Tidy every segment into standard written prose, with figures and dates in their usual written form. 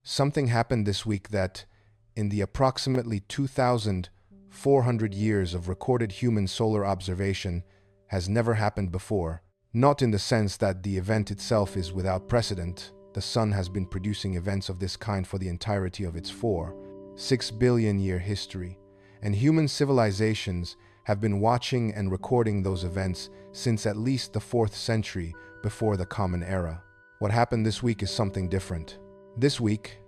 Something happened this week that, in the approximately 2,400 years of recorded human solar observation, has never happened before. Not in the sense that the event itself is without precedent. The Sun has been producing events of this kind for the entirety of its 6 billion-year history, and human civilizations have been watching and recording those events since at least the 4th century before the Common Era. What happened this week is something different. This week,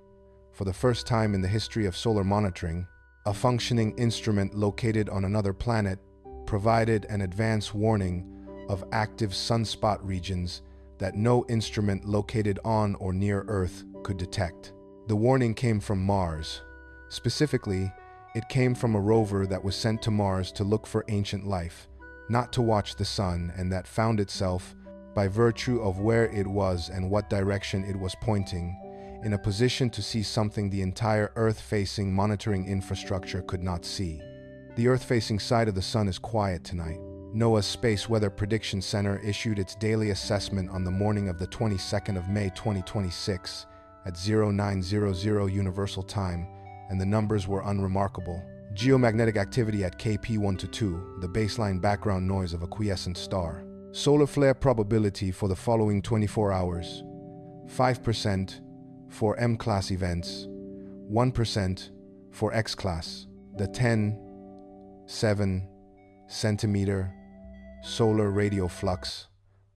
for the first time in the history of solar monitoring, a functioning instrument located on another planet provided an advance warning of active sunspot regions that no instrument located on or near Earth could detect. The warning came from Mars. Specifically, it came from a rover that was sent to Mars to look for ancient life, not to watch the sun, and that found itself, by virtue of where it was and what direction it was pointing, in a position to see something the entire Earth-facing monitoring infrastructure could not see. The Earth-facing side of the sun is quiet tonight. NOAA's Space Weather Prediction Center issued its daily assessment on the morning of the 22nd of May 2026 at 0900 Universal Time, and the numbers were unremarkable. Geomagnetic activity at KP 122, the baseline background noise of a quiescent star. Solar flare probability for the following 24 hours: 5% for M-class events, 1% for X-class. The 10.7 centimeter solar radio flux,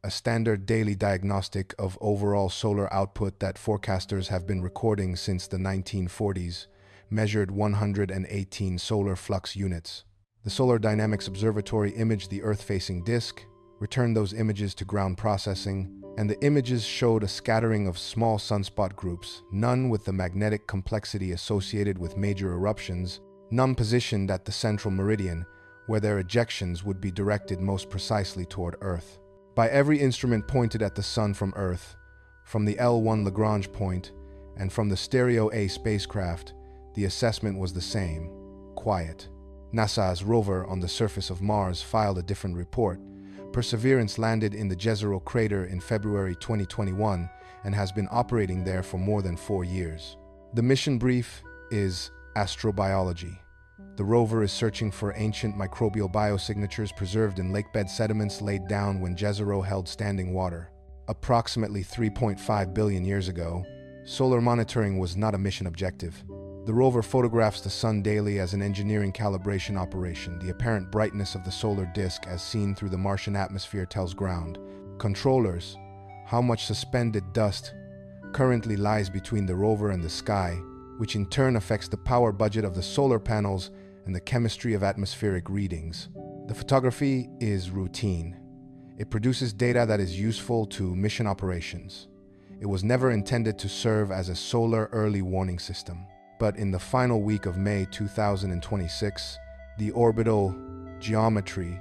a standard daily diagnostic of overall solar output that forecasters have been recording since the 1940s, measured 118 solar flux units. The Solar Dynamics Observatory imaged the Earth-facing disk, returned those images to ground processing, and the images showed a scattering of small sunspot groups, none with the magnetic complexity associated with major eruptions, none positioned at the central meridian, where their ejections would be directed most precisely toward Earth. By every instrument pointed at the Sun from Earth, from the L1 Lagrange point, and from the Stereo A spacecraft, the assessment was the same: quiet. NASA's rover on the surface of Mars filed a different report. Perseverance landed in the Jezero crater in February 2021 and has been operating there for more than 4 years. The mission brief is astrobiology. The rover is searching for ancient microbial biosignatures preserved in lakebed sediments laid down when Jezero held standing water. Approximately 3.5 billion years ago, solar monitoring was not a mission objective. The rover photographs the sun daily as an engineering calibration operation. The apparent brightness of the solar disk as seen through the Martian atmosphere tells ground controllers how much suspended dust currently lies between the rover and the sky, which in turn affects the power budget of the solar panels and the chemistry of atmospheric readings. The photography is routine. It produces data that is useful to mission operations. It was never intended to serve as a solar early warning system. But in the final week of May 2026, the orbital geometry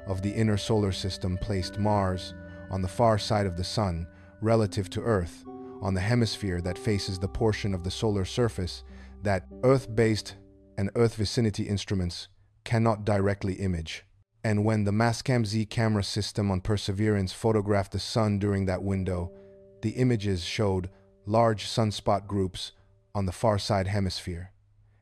of the inner solar system placed Mars on the far side of the Sun relative to Earth, on the hemisphere that faces the portion of the solar surface that Earth-based and Earth vicinity instruments cannot directly image. And when the Mastcam-Z camera system on Perseverance photographed the Sun during that window, the images showed large sunspot groups on the far side hemisphere,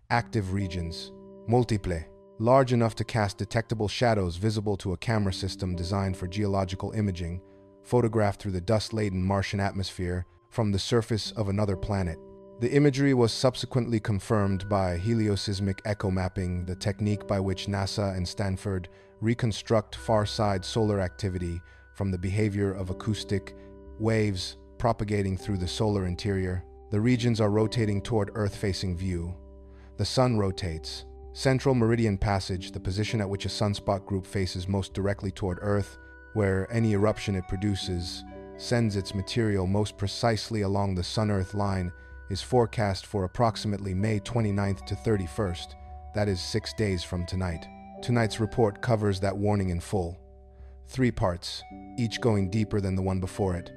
active regions, multiple, large enough to cast detectable shadows visible to a camera system designed for geological imaging, photographed through the dust-laden Martian atmosphere from the surface of another planet. The imagery was subsequently confirmed by helioseismic echo mapping, the technique by which NASA and Stanford reconstruct far-side solar activity from the behavior of acoustic waves propagating through the solar interior. The regions are rotating toward Earth-facing view. The Sun rotates. Central meridian passage, the position at which a sunspot group faces most directly toward Earth, where any eruption it produces sends its material most precisely along the Sun-Earth line, is forecast for approximately May 29th to 31st, that is 6 days from tonight. Tonight's report covers that warning in full. 3 parts, each going deeper than the one before it.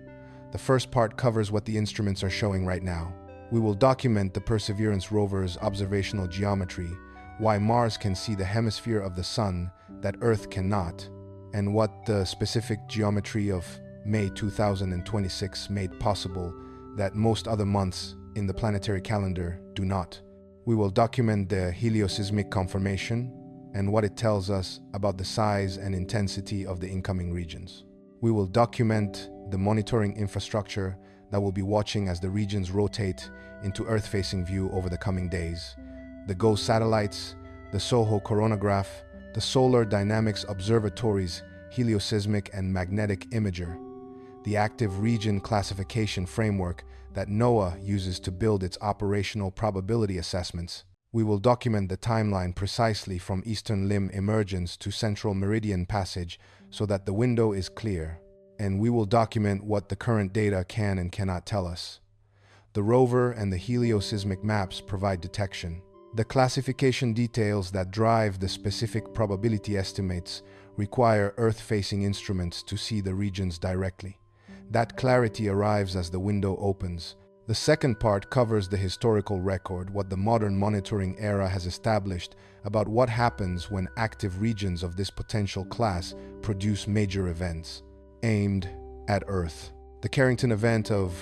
The first part covers what the instruments are showing right now. We will document the Perseverance rover's observational geometry, why Mars can see the hemisphere of the Sun that Earth cannot, and what the specific geometry of May 2026 made possible that most other months in the planetary calendar do not. We will document the helioseismic conformation and what it tells us about the size and intensity of the incoming regions. We will document the monitoring infrastructure that will be watching as the regions rotate into Earth-facing view over the coming days. The GOES satellites, the SOHO coronagraph, the Solar Dynamics Observatory's helioseismic and magnetic imager, the active region classification framework that NOAA uses to build its operational probability assessments. We will document the timeline precisely from eastern limb emergence to central meridian passage so that the window is clear. And we will document what the current data can and cannot tell us. The rover and the helioseismic maps provide detection. The classification details that drive the specific probability estimates require Earth-facing instruments to see the regions directly. That clarity arrives as the window opens. The second part covers the historical record, what the modern monitoring era has established about what happens when active regions of this potential class produce major events aimed at Earth. The Carrington event of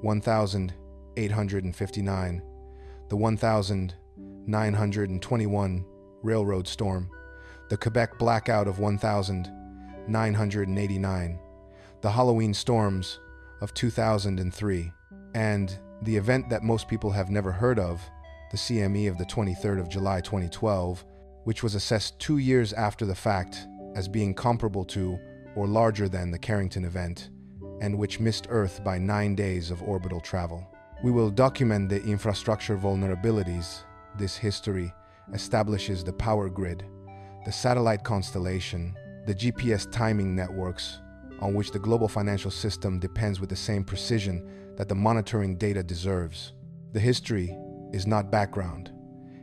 1859, the 1921 railroad storm, the Quebec blackout of 1989, the Halloween storms of 2003, and the event that most people have never heard of, the CME of the 23rd of July 2012, which was assessed 2 years after the fact as being comparable to or larger than the Carrington event, and which missed Earth by 9 days of orbital travel. We will document the infrastructure vulnerabilities. This history establishes the power grid, the satellite constellation, the GPS timing networks on which the global financial system depends with the same precision that the monitoring data deserves. The history is not background.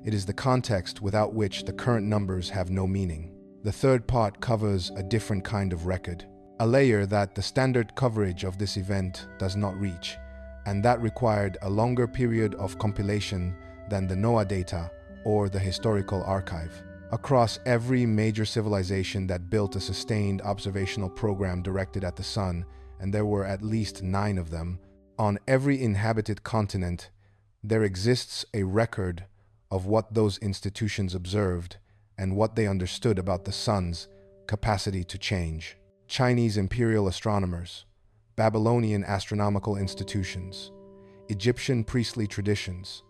It is the context without which the current numbers have no meaning. The third part covers a different kind of record, a layer that the standard coverage of this event does not reach, and that required a longer period of compilation than the NOAA data or the historical archive. Across every major civilization that built a sustained observational program directed at the sun, and there were at least 9 of them, on every inhabited continent, there exists a record of what those institutions observed and what they understood about the sun's capacity to change. Chinese imperial astronomers, Babylonian astronomical institutions, Egyptian priestly traditions,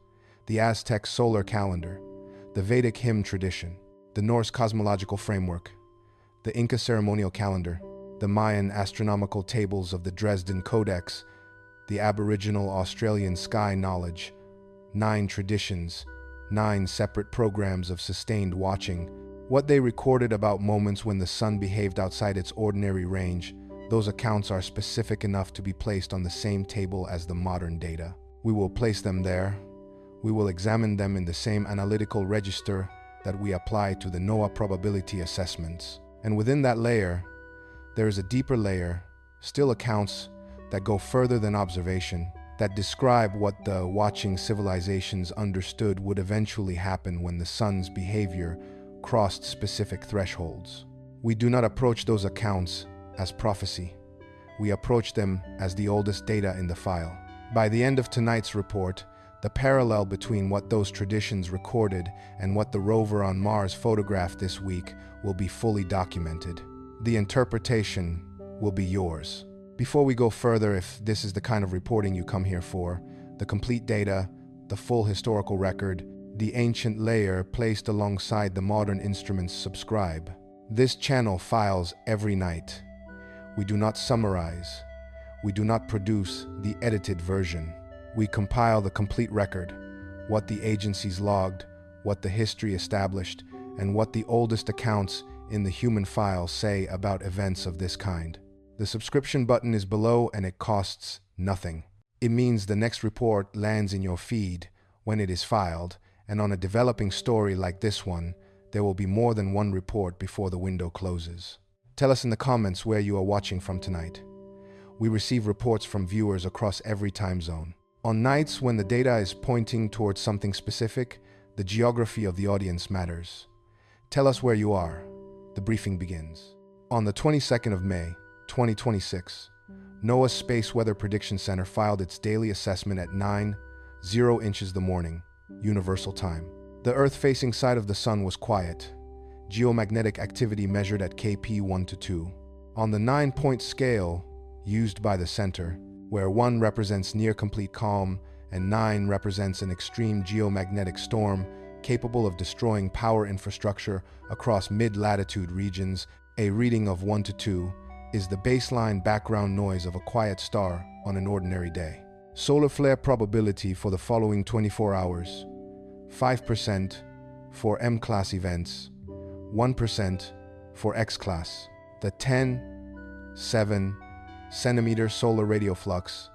the Aztec solar calendar, the Vedic hymn tradition, the Norse cosmological framework, the Inca ceremonial calendar, the Mayan astronomical tables of the Dresden Codex, the Aboriginal Australian sky knowledge, 9 traditions, 9 separate programs of sustained watching, what they recorded about moments when the sun behaved outside its ordinary range. Those accounts are specific enough to be placed on the same table as the modern data. We will place them there. We will examine them in the same analytical register that we apply to the NOAA probability assessments. And within that layer, there is a deeper layer, still accounts that go further than observation, that describe what the watching civilizations understood would eventually happen when the sun's behavior crossed specific thresholds. We do not approach those accounts as prophecy. We approach them as the oldest data in the file. By the end of tonight's report, the parallel between what those traditions recorded and what the rover on Mars photographed this week will be fully documented. The interpretation will be yours. Before we go further, if this is the kind of reporting you come here for, the complete data, the full historical record, the ancient layer placed alongside the modern instruments, subscribe. This channel files every night. We do not summarize. We do not produce the edited version. We compile the complete record, what the agencies logged, what the history established, and what the oldest accounts in the human file say about events of this kind. The subscription button is below and it costs nothing. It means the next report lands in your feed when it is filed, and on a developing story like this one, there will be more than one report before the window closes. Tell us in the comments where you are watching from tonight. We receive reports from viewers across every time zone. On nights when the data is pointing towards something specific, the geography of the audience matters. Tell us where you are. The briefing begins. On the 22nd of May, 2026, NOAA's Space Weather Prediction Center filed its daily assessment at 9:00 0 inches the morning, universal time. The Earth-facing side of the sun was quiet. Geomagnetic activity measured at kp 1 to 2. On the 9-point scale used by the center, where 1 represents near-complete calm and 9 represents an extreme geomagnetic storm capable of destroying power infrastructure across mid-latitude regions, a reading of 1 to 2 is the baseline background noise of a quiet star on an ordinary day. Solar flare probability for the following 24 hours: 5% for M-class events, 1% for X-class. The 10.7 centimeter solar radial flux,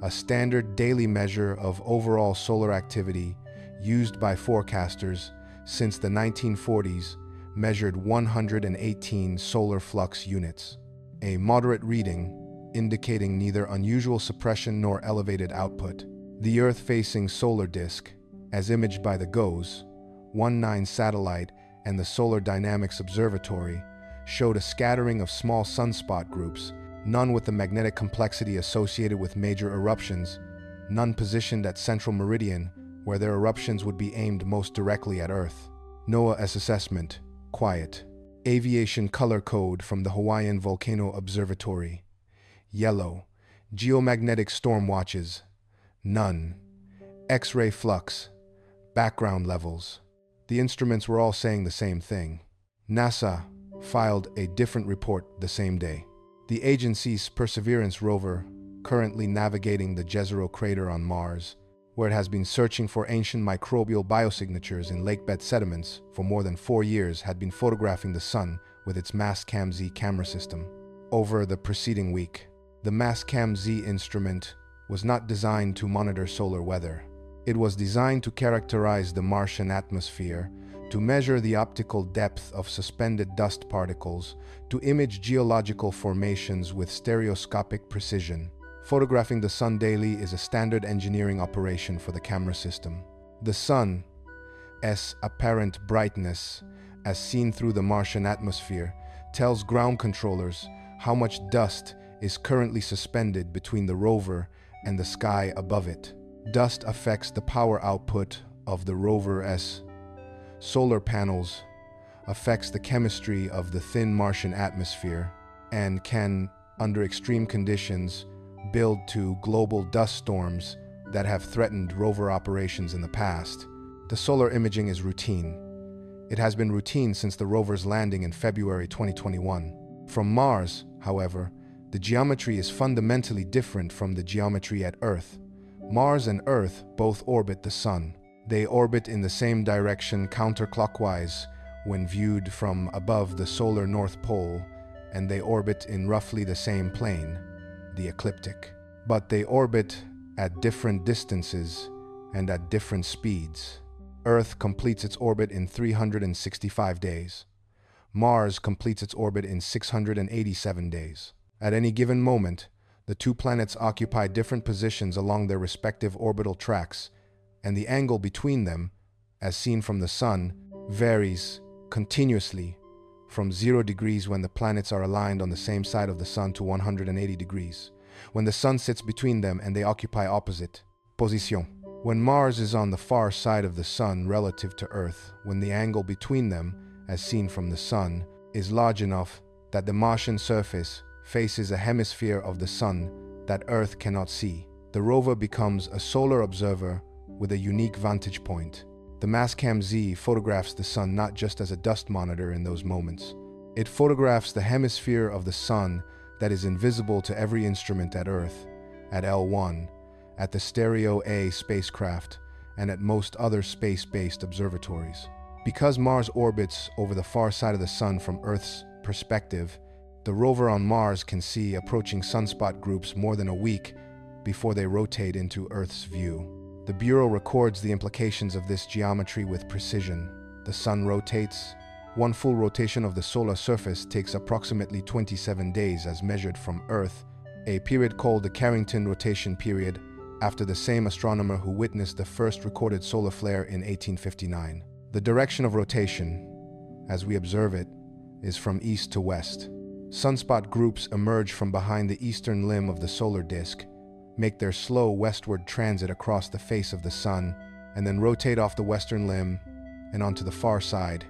a standard daily measure of overall solar activity used by forecasters since the 1940s, measured 118 solar flux units. A moderate reading, indicating neither unusual suppression nor elevated output. The Earth-facing solar disk, as imaged by the GOES-19 satellite and the Solar Dynamics Observatory, showed a scattering of small sunspot groups, none with the magnetic complexity associated with major eruptions, none positioned at central meridian, where their eruptions would be aimed most directly at Earth. NOAA's assessment: quiet. Aviation color code from the Hawaiian Volcano Observatory: yellow. Geomagnetic storm watches: none. X-ray flux: background levels. The instruments were all saying the same thing. NASA filed a different report the same day. The agency's Perseverance rover, currently navigating the Jezero crater on Mars, where it has been searching for ancient microbial biosignatures in lakebed sediments for more than 4 years, had been photographing the sun with its Mastcam-Z camera system. Over the preceding week, the Mastcam-Z instrument was not designed to monitor solar weather. It was designed to characterize the Martian atmosphere, to measure the optical depth of suspended dust particles, to image geological formations with stereoscopic precision. Photographing the sun daily is a standard engineering operation for the camera system. The sun's apparent brightness, as seen through the Martian atmosphere, tells ground controllers how much dust is currently suspended between the rover and the sky above it. Dust affects the power output of the rover's solar panels, affects the chemistry of the thin Martian atmosphere, and can, under extreme conditions, build to global dust storms that have threatened rover operations in the past. The solar imaging is routine. It has been routine since the rover's landing in February 2021. From Mars, however, the geometry is fundamentally different from the geometry at Earth. Mars and Earth both orbit the sun. They orbit in the same direction counterclockwise when viewed from above the solar North Pole, and they orbit in roughly the same plane, the ecliptic. But they orbit at different distances and at different speeds. Earth completes its orbit in 365 days. Mars completes its orbit in 687 days. At any given moment, the two planets occupy different positions along their respective orbital tracks, and the angle between them, as seen from the sun, varies continuously from 0 degrees when the planets are aligned on the same side of the sun to 180 degrees, when the sun sits between them and they occupy opposite position. When Mars is on the far side of the sun relative to Earth, when the angle between them, as seen from the sun, is large enough that the Martian surface faces a hemisphere of the sun that Earth cannot see, the rover becomes a solar observer with a unique vantage point. The Mastcam-Z photographs the sun not just as a dust monitor in those moments. It photographs the hemisphere of the sun that is invisible to every instrument at Earth, at L1, at the Stereo A spacecraft, and at most other space-based observatories. Because Mars orbits over the far side of the sun from Earth's perspective, the rover on Mars can see approaching sunspot groups more than a week before they rotate into Earth's view. The Bureau records the implications of this geometry with precision. The sun rotates. One full rotation of the solar surface takes approximately 27 days as measured from Earth, a period called the Carrington rotation period, after the same astronomer who witnessed the first recorded solar flare in 1859. The direction of rotation, as we observe it, is from east to west. Sunspot groups emerge from behind the eastern limb of the solar disk, make their slow westward transit across the face of the sun, and then rotate off the western limb and onto the far side,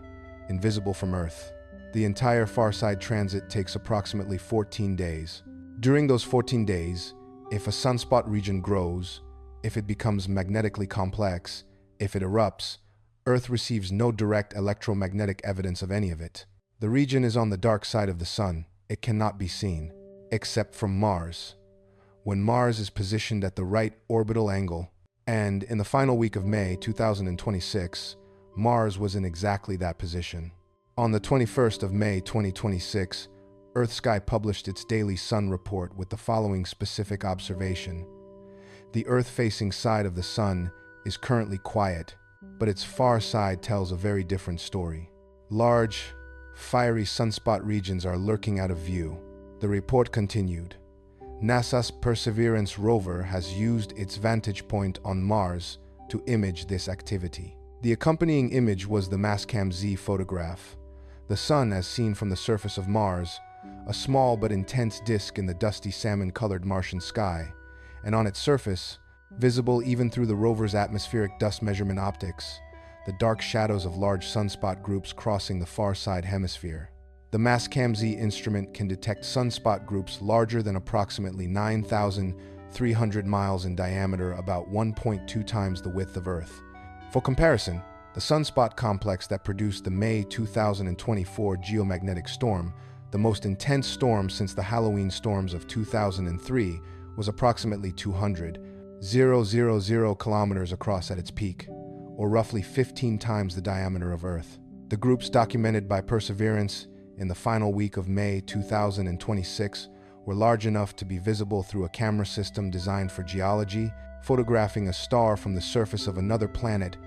invisible from Earth. The entire far side transit takes approximately 14 days. During those 14 days, if a sunspot region grows, if it becomes magnetically complex, if it erupts, Earth receives no direct electromagnetic evidence of any of it. The region is on the dark side of the sun. It cannot be seen, except from Mars, when Mars is positioned at the right orbital angle. And in the final week of May 2026, Mars was in exactly that position. On the 21st of May 2026, EarthSky published its daily sun report with the following specific observation. The Earth-facing side of the sun is currently quiet, but its far side tells a very different story. Large, fiery sunspot regions are lurking out of view. The report continued. NASA's Perseverance rover has used its vantage point on Mars to image this activity. The accompanying image was the Mastcam-Z photograph. The sun, as seen from the surface of Mars, a small but intense disk in the dusty salmon-colored Martian sky, and on its surface, visible even through the rover's atmospheric dust measurement optics, the dark shadows of large sunspot groups crossing the far side hemisphere. The Mastcam-Z instrument can detect sunspot groups larger than approximately 9,300 miles in diameter, about 1.2 times the width of Earth. For comparison, the sunspot complex that produced the May 2024 geomagnetic storm, the most intense storm since the Halloween storms of 2003, was approximately 200,000 kilometers across at its peak, or roughly 15 times the diameter of Earth. The groups documented by Perseverance in the final week of May 2026 were large enough to be visible through a camera system designed for geology, photographing a star from the surface of another planet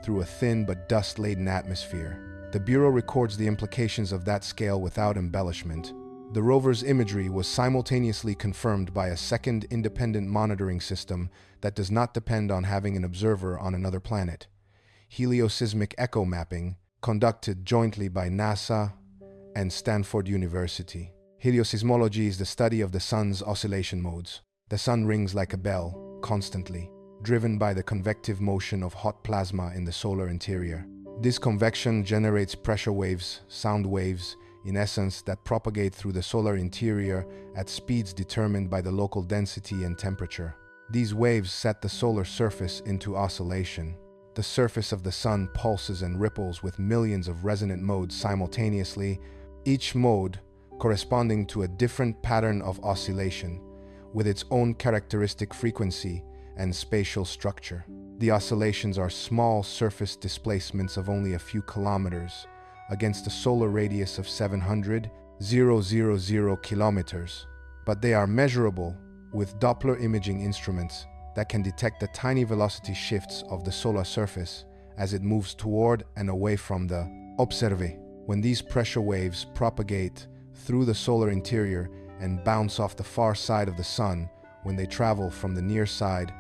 through a thin but dust-laden atmosphere. The Bureau records the implications of that scale without embellishment. The rover's imagery was simultaneously confirmed by a second independent monitoring system that does not depend on having an observer on another planet. Helioseismic echo mapping, conducted jointly by NASA and Stanford University. Helioseismology is the study of the sun's oscillation modes. The sun rings like a bell, constantly, driven by the convective motion of hot plasma in the solar interior. This convection generates pressure waves, sound waves, in essence, that propagate through the solar interior at speeds determined by the local density and temperature. These waves set the solar surface into oscillation. The surface of the sun pulses and ripples with millions of resonant modes simultaneously, each mode corresponding to a different pattern of oscillation, with its own characteristic frequency and spatial structure. The oscillations are small surface displacements of only a few kilometers against a solar radius of 700,000 kilometers, but they are measurable with Doppler imaging instruments that can detect the tiny velocity shifts of the solar surface as it moves toward and away from the observer. When these pressure waves propagate through the solar interior and bounce off the far side of the sun, when they travel from the near side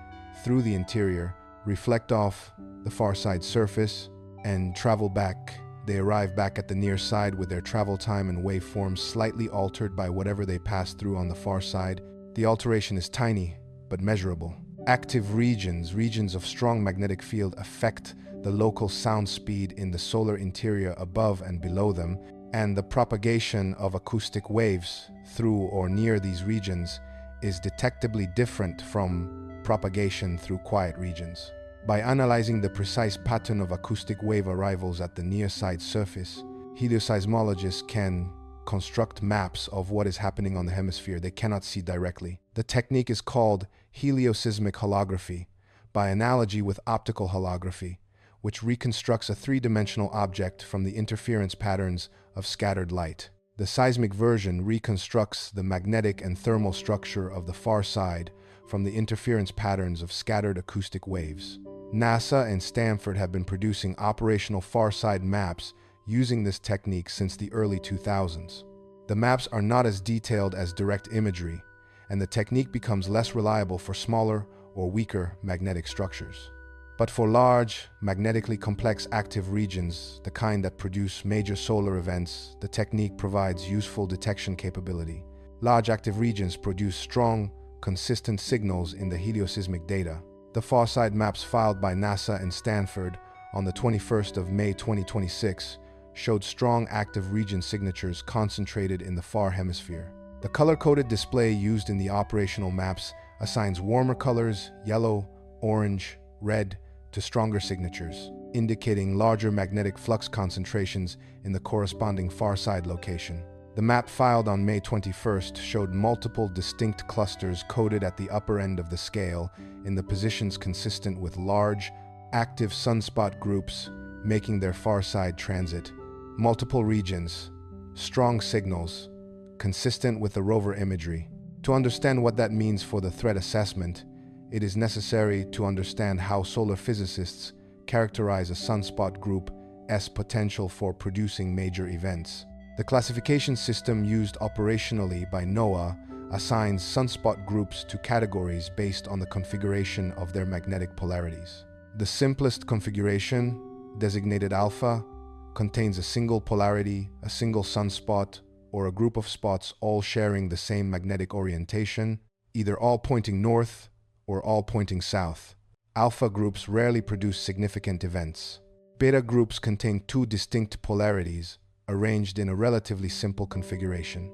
through the interior, reflect off the far side surface, and travel back, they arrive back at the near side with their travel time and waveforms slightly altered by whatever they pass through on the far side. The alteration is tiny, but measurable. Active regions of strong magnetic field affect the local sound speed in the solar interior above and below them, and the propagation of acoustic waves through or near these regions is detectably different from propagation through quiet regions. By analyzing the precise pattern of acoustic wave arrivals at the near-side surface, helioseismologists can construct maps of what is happening on the hemisphere they cannot see directly. The technique is called helioseismic holography, by analogy with optical holography, which reconstructs a three-dimensional object from the interference patterns of scattered light. The seismic version reconstructs the magnetic and thermal structure of the far side from the interference patterns of scattered acoustic waves. NASA and Stanford have been producing operational far-side maps using this technique since the early 2000s. The maps are not as detailed as direct imagery, and the technique becomes less reliable for smaller or weaker magnetic structures. But for large, magnetically complex active regions, the kind that produce major solar events, the technique provides useful detection capability. Large active regions produce strong, consistent signals in the helioseismic data. The far-side maps filed by NASA and Stanford on the 21st of May 2026 showed strong active region signatures concentrated in the far hemisphere. The color-coded display used in the operational maps assigns warmer colors, yellow, orange, red, to stronger signatures, indicating larger magnetic flux concentrations in the corresponding far-side location. The map filed on May 21st showed multiple distinct clusters coded at the upper end of the scale in the positions consistent with large, active sunspot groups making their far-side transit. Multiple regions, strong signals, consistent with the rover imagery. To understand what that means for the threat assessment, it is necessary to understand how solar physicists characterize a sunspot group's potential for producing major events. The classification system used operationally by NOAA assigns sunspot groups to categories based on the configuration of their magnetic polarities. The simplest configuration, designated alpha, contains a single polarity, a single sunspot, or a group of spots all sharing the same magnetic orientation, either all pointing north or all pointing south. Alpha groups rarely produce significant events. Beta groups contain two distinct polarities, arranged in a relatively simple configuration: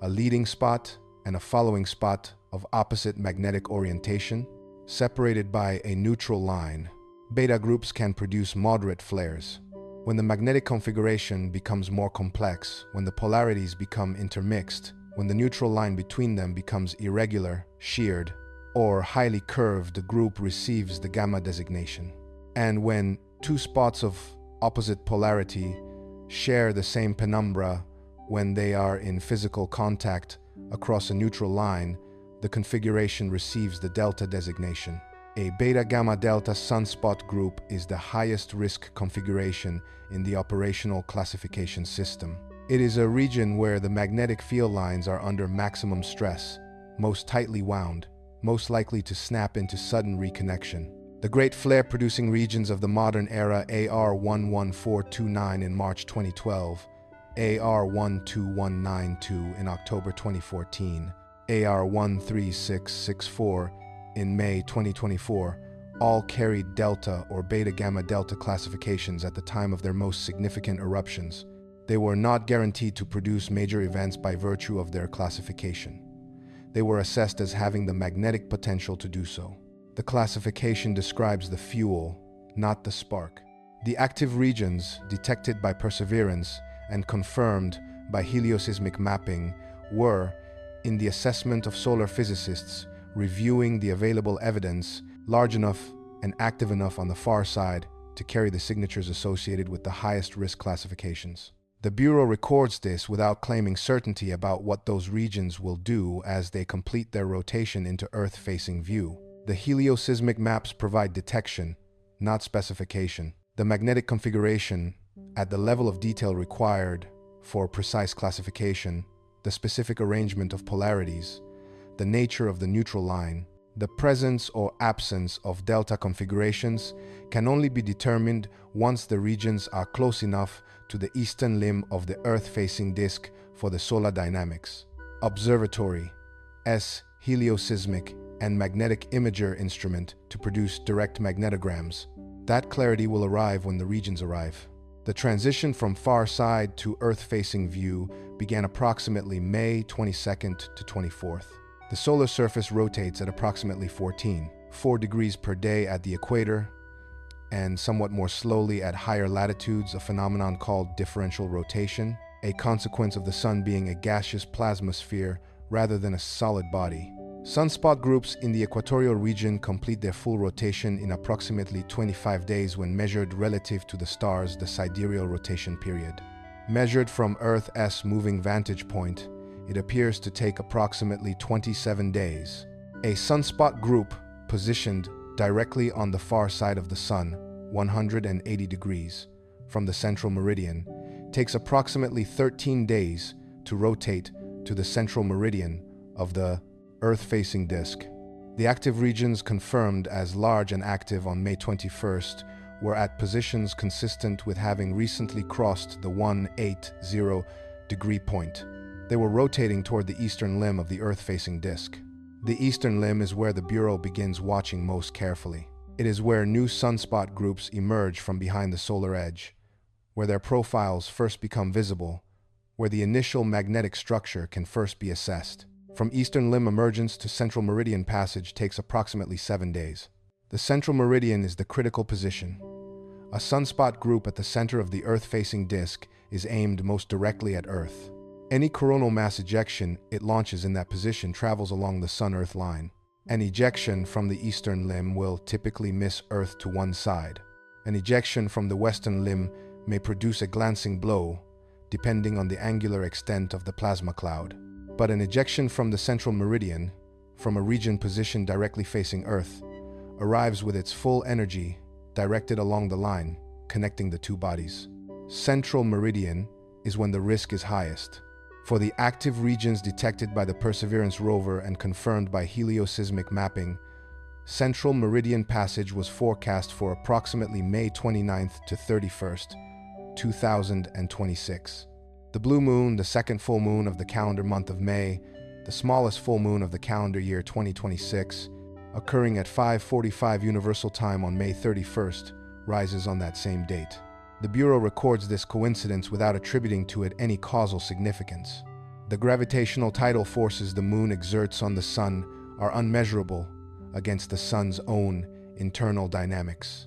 a leading spot and a following spot of opposite magnetic orientation, separated by a neutral line. Beta groups can produce moderate flares. When the magnetic configuration becomes more complex, when the polarities become intermixed, when the neutral line between them becomes irregular, sheared, or highly curved, the group receives the gamma designation. And when two spots of opposite polarity share the same penumbra when they are in physical contact across a neutral line, the configuration receives the delta designation. A beta-gamma-delta sunspot group is the highest risk configuration in the operational classification system. It is a region where the magnetic field lines are under maximum stress, most tightly wound, most likely to snap into sudden reconnection. The great flare-producing regions of the modern era AR11429 in March 2012, AR12192 in October 2014, AR13664 in May 2024, all carried delta or beta-gamma-delta classifications at the time of their most significant eruptions. They were not guaranteed to produce major events by virtue of their classification. They were assessed as having the magnetic potential to do so. The classification describes the fuel, not the spark. The active regions detected by Perseverance and confirmed by helioseismic mapping were, in the assessment of solar physicists, reviewing the available evidence, large enough and active enough on the far side to carry the signatures associated with the highest risk classifications. The Bureau records this without claiming certainty about what those regions will do as they complete their rotation into Earth-facing view. The helioseismic maps provide detection, not specification. The magnetic configuration, at the level of detail required for precise classification, the specific arrangement of polarities, the nature of the neutral line, the presence or absence of delta configurations can only be determined once the regions are close enough to the eastern limb of the Earth-facing disk for the solar dynamics. Observatory, helioseismic and magnetic imager instrument to produce direct magnetograms. That clarity will arrive when the regions arrive. The transition from far side to Earth-facing view began approximately May 22nd to 24th. The solar surface rotates at approximately 14.4 degrees per day at the equator and somewhat more slowly at higher latitudes, a phenomenon called differential rotation, a consequence of the Sun being a gaseous plasma sphere rather than a solid body. Sunspot groups in the equatorial region complete their full rotation in approximately 25 days when measured relative to the stars, the sidereal rotation period. Measured from Earth's moving vantage point, it appears to take approximately 27 days. A sunspot group positioned directly on the far side of the Sun, 180 degrees, from the central meridian, takes approximately 13 days to rotate to the central meridian of the Earth-facing disk. The active regions confirmed as large and active on May 21st were at positions consistent with having recently crossed the 180 degree point. They were rotating toward the eastern limb of the Earth-facing disk. The eastern limb is where the Bureau begins watching most carefully. It is where new sunspot groups emerge from behind the solar edge, where their profiles first become visible, where the initial magnetic structure can first be assessed. From eastern limb emergence to central meridian passage takes approximately 7 days. The central meridian is the critical position. A sunspot group at the center of the Earth-facing disk is aimed most directly at Earth. Any coronal mass ejection it launches in that position travels along the Sun-Earth line. An ejection from the eastern limb will typically miss Earth to one side. An ejection from the western limb may produce a glancing blow, depending on the angular extent of the plasma cloud. But an ejection from the central meridian, from a region positioned directly facing Earth, arrives with its full energy directed along the line, connecting the two bodies. Central meridian is when the risk is highest. For the active regions detected by the Perseverance rover and confirmed by helioseismic mapping, central meridian passage was forecast for approximately May 29th to 31st, 2026. The blue moon, the second full moon of the calendar month of May, the smallest full moon of the calendar year 2026, occurring at 5:45 Universal Time on May 31st, rises on that same date. The Bureau records this coincidence without attributing to it any causal significance. The gravitational tidal forces the moon exerts on the sun are unmeasurable against the sun's own internal dynamics.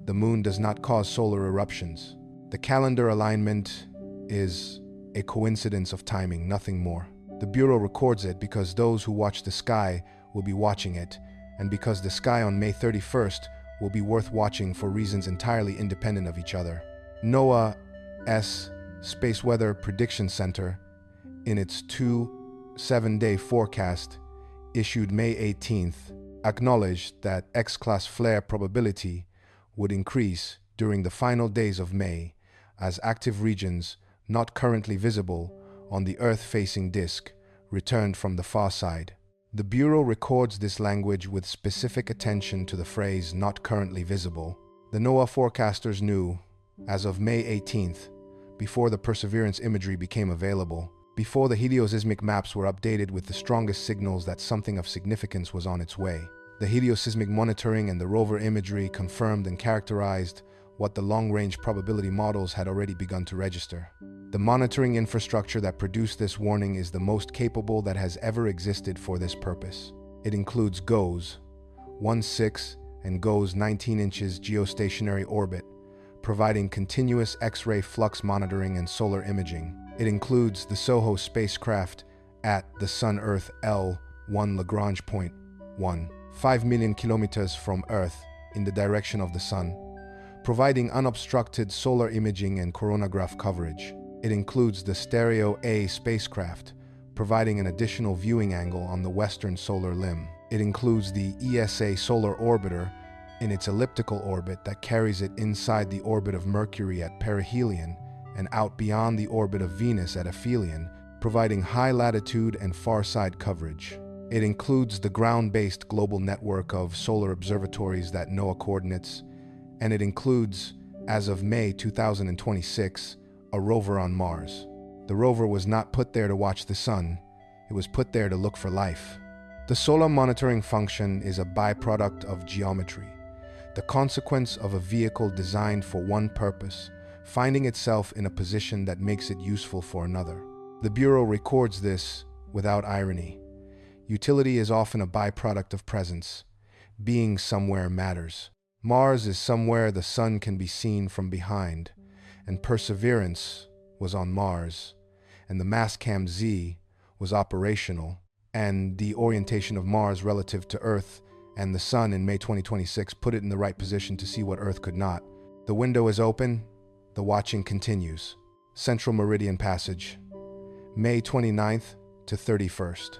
The moon does not cause solar eruptions. The calendar alignment is a coincidence of timing, nothing more. The Bureau records it because those who watch the sky will be watching it, and because the sky on May 31st will be worth watching for reasons entirely independent of each other. NOAA's Space Weather Prediction Center, in its 7-day forecast issued May 18th, acknowledged that X-class flare probability would increase during the final days of May as active regions not currently visible on the Earth-facing disk returned from the far side. The Bureau records this language with specific attention to the phrase "not currently visible." The NOAA forecasters knew, as of May 18th, before the Perseverance imagery became available, before the helioseismic maps were updated with the strongest signals, that something of significance was on its way. The helioseismic monitoring and the rover imagery confirmed and characterized what the long-range probability models had already begun to register. The monitoring infrastructure that produced this warning is the most capable that has ever existed for this purpose. It includes GOES 1.6 and GOES 19 inches geostationary orbit, providing continuous X-ray flux monitoring and solar imaging. It includes the SOHO spacecraft at the Sun-Earth L1 Lagrange point 5 million kilometers from Earth in the direction of the Sun, providing unobstructed solar imaging and coronagraph coverage. It includes the Stereo A spacecraft, providing an additional viewing angle on the western solar limb. It includes the ESA solar orbiter in its elliptical orbit that carries it inside the orbit of Mercury at perihelion and out beyond the orbit of Venus at aphelion, providing high latitude and far side coverage. It includes the ground-based global network of solar observatories that NOAA coordinates, and it includes, as of May 2026, a rover on Mars. The rover was not put there to watch the sun, it was put there to look for life. The solar monitoring function is a byproduct of geometry, the consequence of a vehicle designed for one purpose, finding itself in a position that makes it useful for another. The Bureau records this without irony. Utility is often a byproduct of presence. Being somewhere matters. Mars is somewhere the sun can be seen from behind, and Perseverance was on Mars, and the Mastcam-Z was operational, and the orientation of Mars relative to Earth and the Sun in May 2026 put it in the right position to see what Earth could not. The window is open, the watching continues. Central Meridian Passage, May 29th to 31st.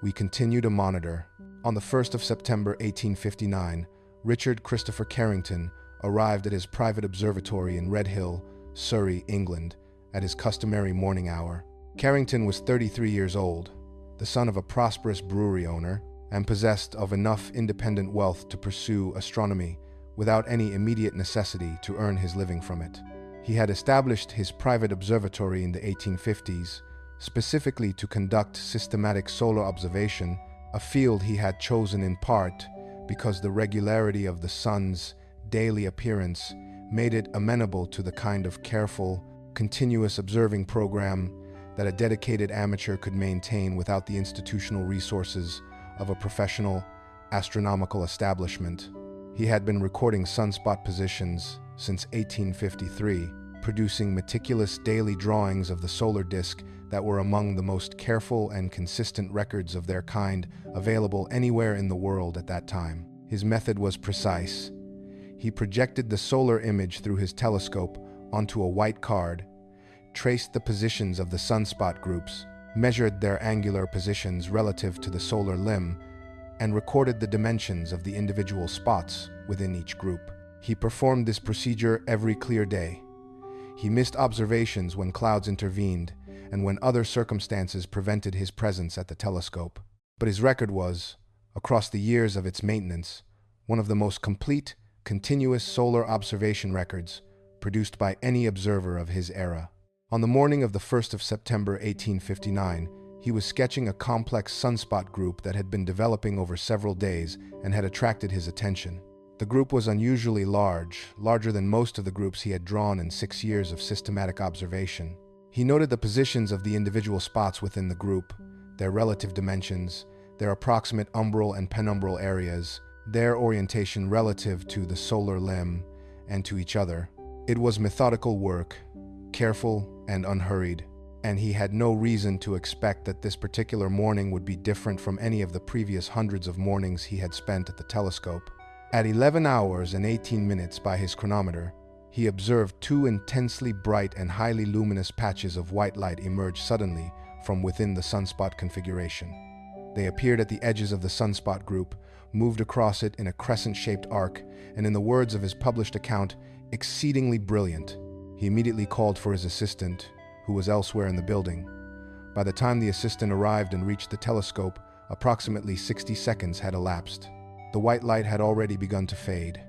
We continue to monitor. On the 1st of September 1859, Richard Christopher Carrington arrived at his private observatory in Redhill, Surrey, England, at his customary morning hour. Carrington was 33 years old, the son of a prosperous brewery owner, and possessed of enough independent wealth to pursue astronomy without any immediate necessity to earn his living from it. He had established his private observatory in the 1850s, specifically to conduct systematic solar observation a field he had chosen in part because the regularity of the sun's daily appearance made it amenable to the kind of careful, continuous observing program that a dedicated amateur could maintain without the institutional resources of a professional astronomical establishment. He had been recording sunspot positions since 1853, producing meticulous daily drawings of the solar disk that were among the most careful and consistent records of their kind available anywhere in the world at that time. His method was precise. He projected the solar image through his telescope onto a white card, traced the positions of the sunspot groups, measured their angular positions relative to the solar limb, and recorded the dimensions of the individual spots within each group. He performed this procedure every clear day. He missed observations when clouds intervened and when other circumstances prevented his presence at the telescope. But his record was, across the years of its maintenance, one of the most complete, continuous solar observation records produced by any observer of his era. On the morning of the 1st of September 1859, he was sketching a complex sunspot group that had been developing over several days and had attracted his attention. The group was unusually large, larger than most of the groups he had drawn in 6 years of systematic observation. He noted the positions of the individual spots within the group, their relative dimensions, their approximate umbral and penumbral areas, their orientation relative to the solar limb and to each other. It was methodical work, careful and unhurried, and he had no reason to expect that this particular morning would be different from any of the previous hundreds of mornings he had spent at the telescope. At 11 hours and 18 minutes by his chronometer, he observed 2 intensely bright and highly luminous patches of white light emerge suddenly from within the sunspot configuration. They appeared at the edges of the sunspot group, moved across it in a crescent-shaped arc, and in the words of his published account, exceedingly brilliant. He immediately called for his assistant, who was elsewhere in the building. By the time the assistant arrived and reached the telescope, approximately 60 seconds had elapsed. The white light had already begun to fade.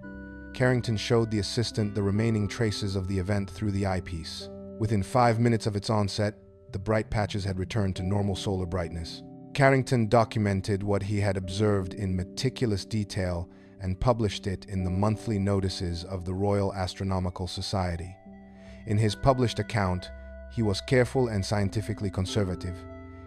Carrington showed the assistant the remaining traces of the event through the eyepiece. Within 5 minutes of its onset, the bright patches had returned to normal solar brightness. Carrington documented what he had observed in meticulous detail and published it in the monthly notices of the Royal Astronomical Society. In his published account, he was careful and scientifically conservative.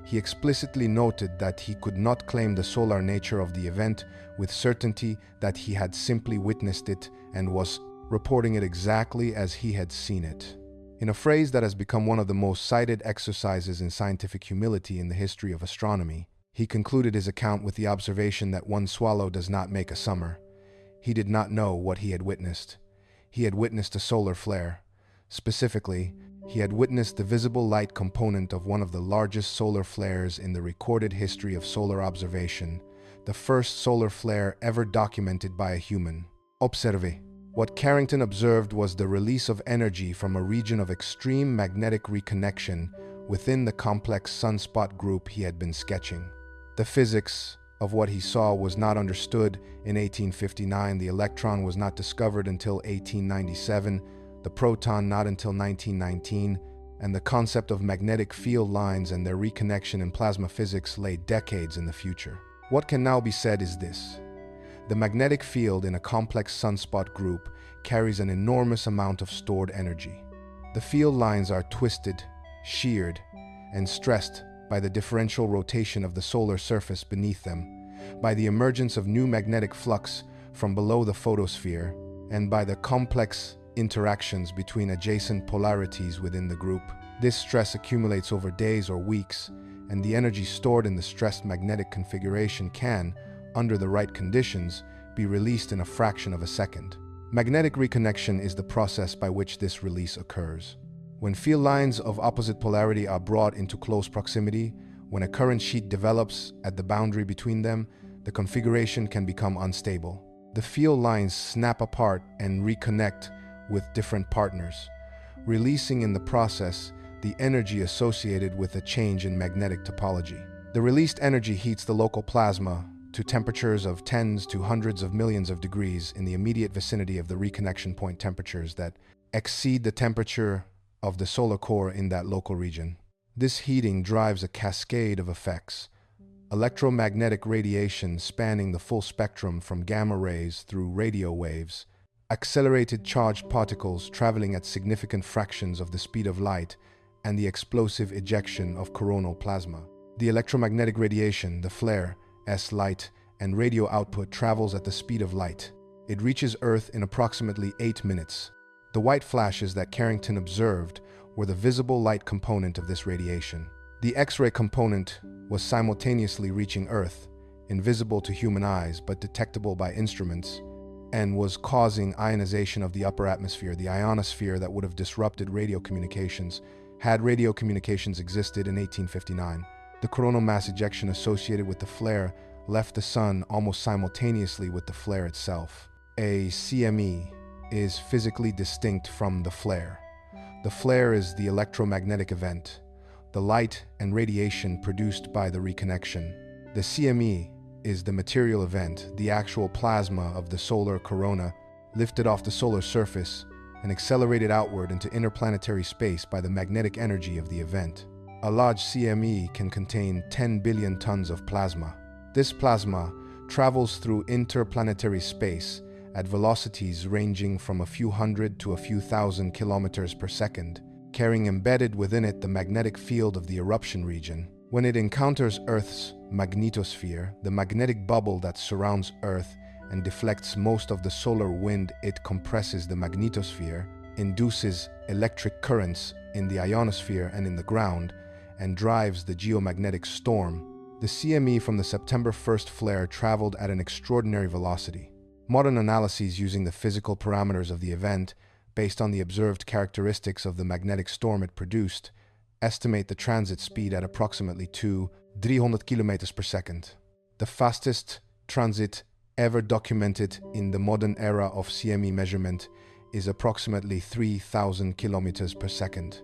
He explicitly noted that he could not claim the solar nature of the event with certainty, that he had simply witnessed it and was reporting it exactly as he had seen it. In a phrase that has become one of the most cited exercises in scientific humility in the history of astronomy, he concluded his account with the observation that one swallow does not make a summer. He did not know what he had witnessed. He had witnessed a solar flare. Specifically, he had witnessed the visible light component of one of the largest solar flares in the recorded history of solar observation, the first solar flare ever documented by a human. Observe. What Carrington observed was the release of energy from a region of extreme magnetic reconnection within the complex sunspot group he had been sketching. The physics of what he saw was not understood in 1859, the electron was not discovered until 1897, the proton not until 1919, and the concept of magnetic field lines and their reconnection in plasma physics lay decades in the future. What can now be said is this: the magnetic field in a complex sunspot group carries an enormous amount of stored energy. The field lines are twisted, sheared, and stressed by the differential rotation of the solar surface beneath them, by the emergence of new magnetic flux from below the photosphere, and by the complex interactions between adjacent polarities within the group. This stress accumulates over days or weeks, and the energy stored in the stressed magnetic configuration can, under the right conditions, be released in a fraction of a second. Magnetic reconnection is the process by which this release occurs. When field lines of opposite polarity are brought into close proximity, when a current sheet develops at the boundary between them, the configuration can become unstable. The field lines snap apart and reconnect with different partners, releasing in the process the energy associated with a change in magnetic topology. The released energy heats the local plasma to temperatures of tens to hundreds of millions of degrees in the immediate vicinity of the reconnection point, temperatures that exceed the temperature of the solar core in that local region. This heating drives a cascade of effects. electromagnetic radiation spanning the full spectrum from gamma rays through radio waves, accelerated charged particles traveling at significant fractions of the speed of light, and the explosive ejection of coronal plasma. The electromagnetic radiation, the flare, S-light, and radio output travels at the speed of light. It reaches Earth in approximately 8 minutes. The white flashes that Carrington observed were the visible light component of this radiation. The X-ray component was simultaneously reaching Earth, invisible to human eyes but detectable by instruments, and was causing ionization of the upper atmosphere, the ionosphere that would have disrupted radio communications had radio communications existed in 1859. The coronal mass ejection associated with the flare left the sun almost simultaneously with the flare itself. A CME is physically distinct from the flare. The flare is the electromagnetic event, the light and radiation produced by the reconnection. The CME is the material event, the actual plasma of the solar corona lifted off the solar surface and accelerated outward into interplanetary space by the magnetic energy of the event. A large CME can contain 10 billion tons of plasma. This plasma travels through interplanetary space at velocities ranging from a few hundred to a few thousand kilometers per second, carrying embedded within it the magnetic field of the eruption region. When it encounters Earth's magnetosphere, the magnetic bubble that surrounds Earth and deflects most of the solar wind, it compresses the magnetosphere, induces electric currents in the ionosphere and in the ground, and drives the geomagnetic storm. The CME from the September 1st flare traveled at an extraordinary velocity. Modern analyses using the physical parameters of the event, based on the observed characteristics of the magnetic storm it produced, estimate the transit speed at approximately 300 kilometers per second. The fastest transit ever documented in the modern era of CME measurement is approximately 3,000 kilometers per second.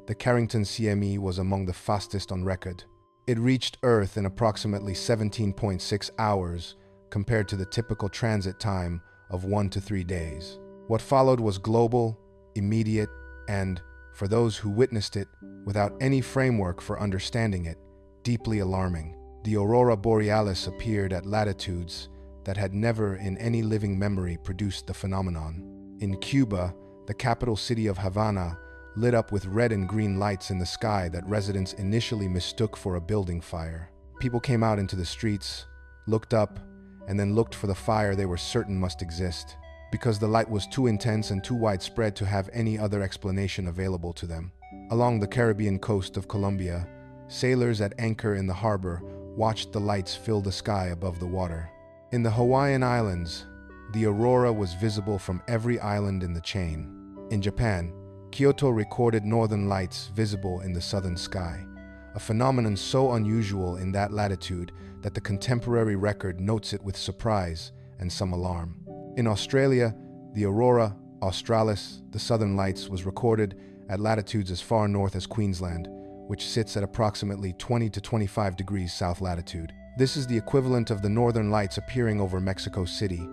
The Carrington CME was among the fastest on record. It reached Earth in approximately 17.6 hours compared to the typical transit time of 1 to 3 days. What followed was global, immediate, and, for those who witnessed it, without any framework for understanding it, deeply alarming. The aurora borealis appeared at latitudes that had never in any living memory produced the phenomenon. In Cuba, the capital city of Havana lit up with red and green lights in the sky that residents initially mistook for a building fire. People came out into the streets, looked up, and then looked for the fire they were certain must exist, because the light was too intense and too widespread to have any other explanation available to them. Along the Caribbean coast of Colombia, sailors at anchor in the harbor watched the lights fill the sky above the water. In the Hawaiian Islands, the aurora was visible from every island in the chain. In Japan, Kyoto recorded northern lights visible in the southern sky, a phenomenon so unusual in that latitude that the contemporary record notes it with surprise and some alarm. In Australia, the aurora australis, the southern lights, was recorded at latitudes as far north as Queensland, which sits at approximately 20 to 25 degrees south latitude. This is the equivalent of the northern lights appearing over Mexico City.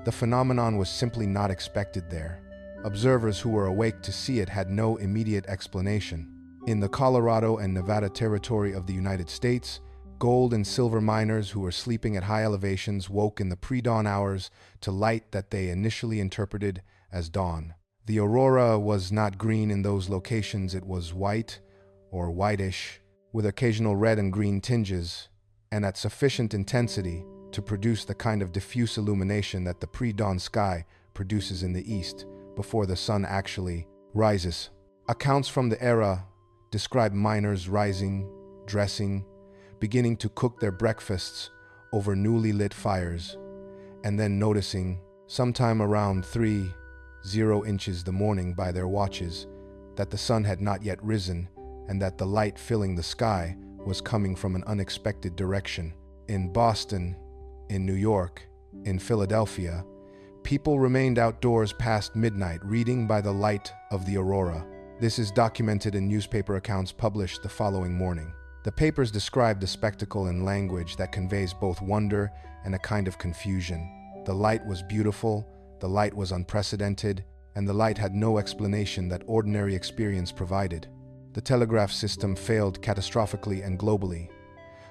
The phenomenon was simply not expected there. Observers who were awake to see it had no immediate explanation. In the Colorado and Nevada territory of the United States, gold and silver miners who were sleeping at high elevations woke in the pre-dawn hours to light that they initially interpreted as dawn. The aurora was not green in those locations, it was white or whitish, with occasional red and green tinges, and at sufficient intensity to produce the kind of diffuse illumination that the pre-dawn sky produces in the east before the sun actually rises. Accounts from the era describe miners rising, dressing, beginning to cook their breakfasts over newly lit fires, and then noticing, sometime around 3:00 inches the morning by their watches, that the sun had not yet risen and that the light filling the sky was coming from an unexpected direction. In Boston, in New York, in Philadelphia, people remained outdoors past midnight reading by the light of the aurora. This is documented in newspaper accounts published the following morning. The papers describe the spectacle in language that conveys both wonder and a kind of confusion. The light was beautiful, the light was unprecedented, and the light had no explanation that ordinary experience provided. The telegraph system failed catastrophically and globally.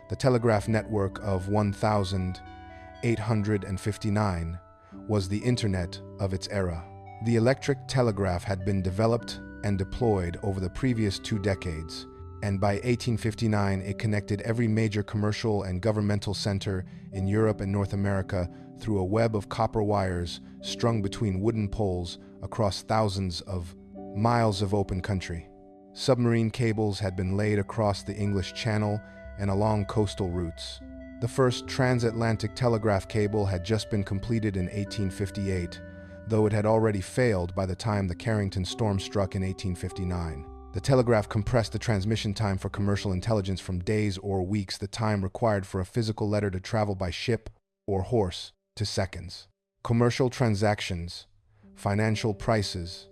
The telegraph network of 1859 was the internet of its era. The electric telegraph had been developed and deployed over the previous 2 decades, and by 1859 it connected every major commercial and governmental center in Europe and North America through a web of copper wires strung between wooden poles across thousands of miles of open country. Submarine cables had been laid across the English Channel and along coastal routes. The first transatlantic telegraph cable had just been completed in 1858, though it had already failed by the time the Carrington storm struck in 1859. The telegraph compressed the transmission time for commercial intelligence from days or weeks, the time required for a physical letter to travel by ship or horse, to seconds. Commercial transactions, financial prices,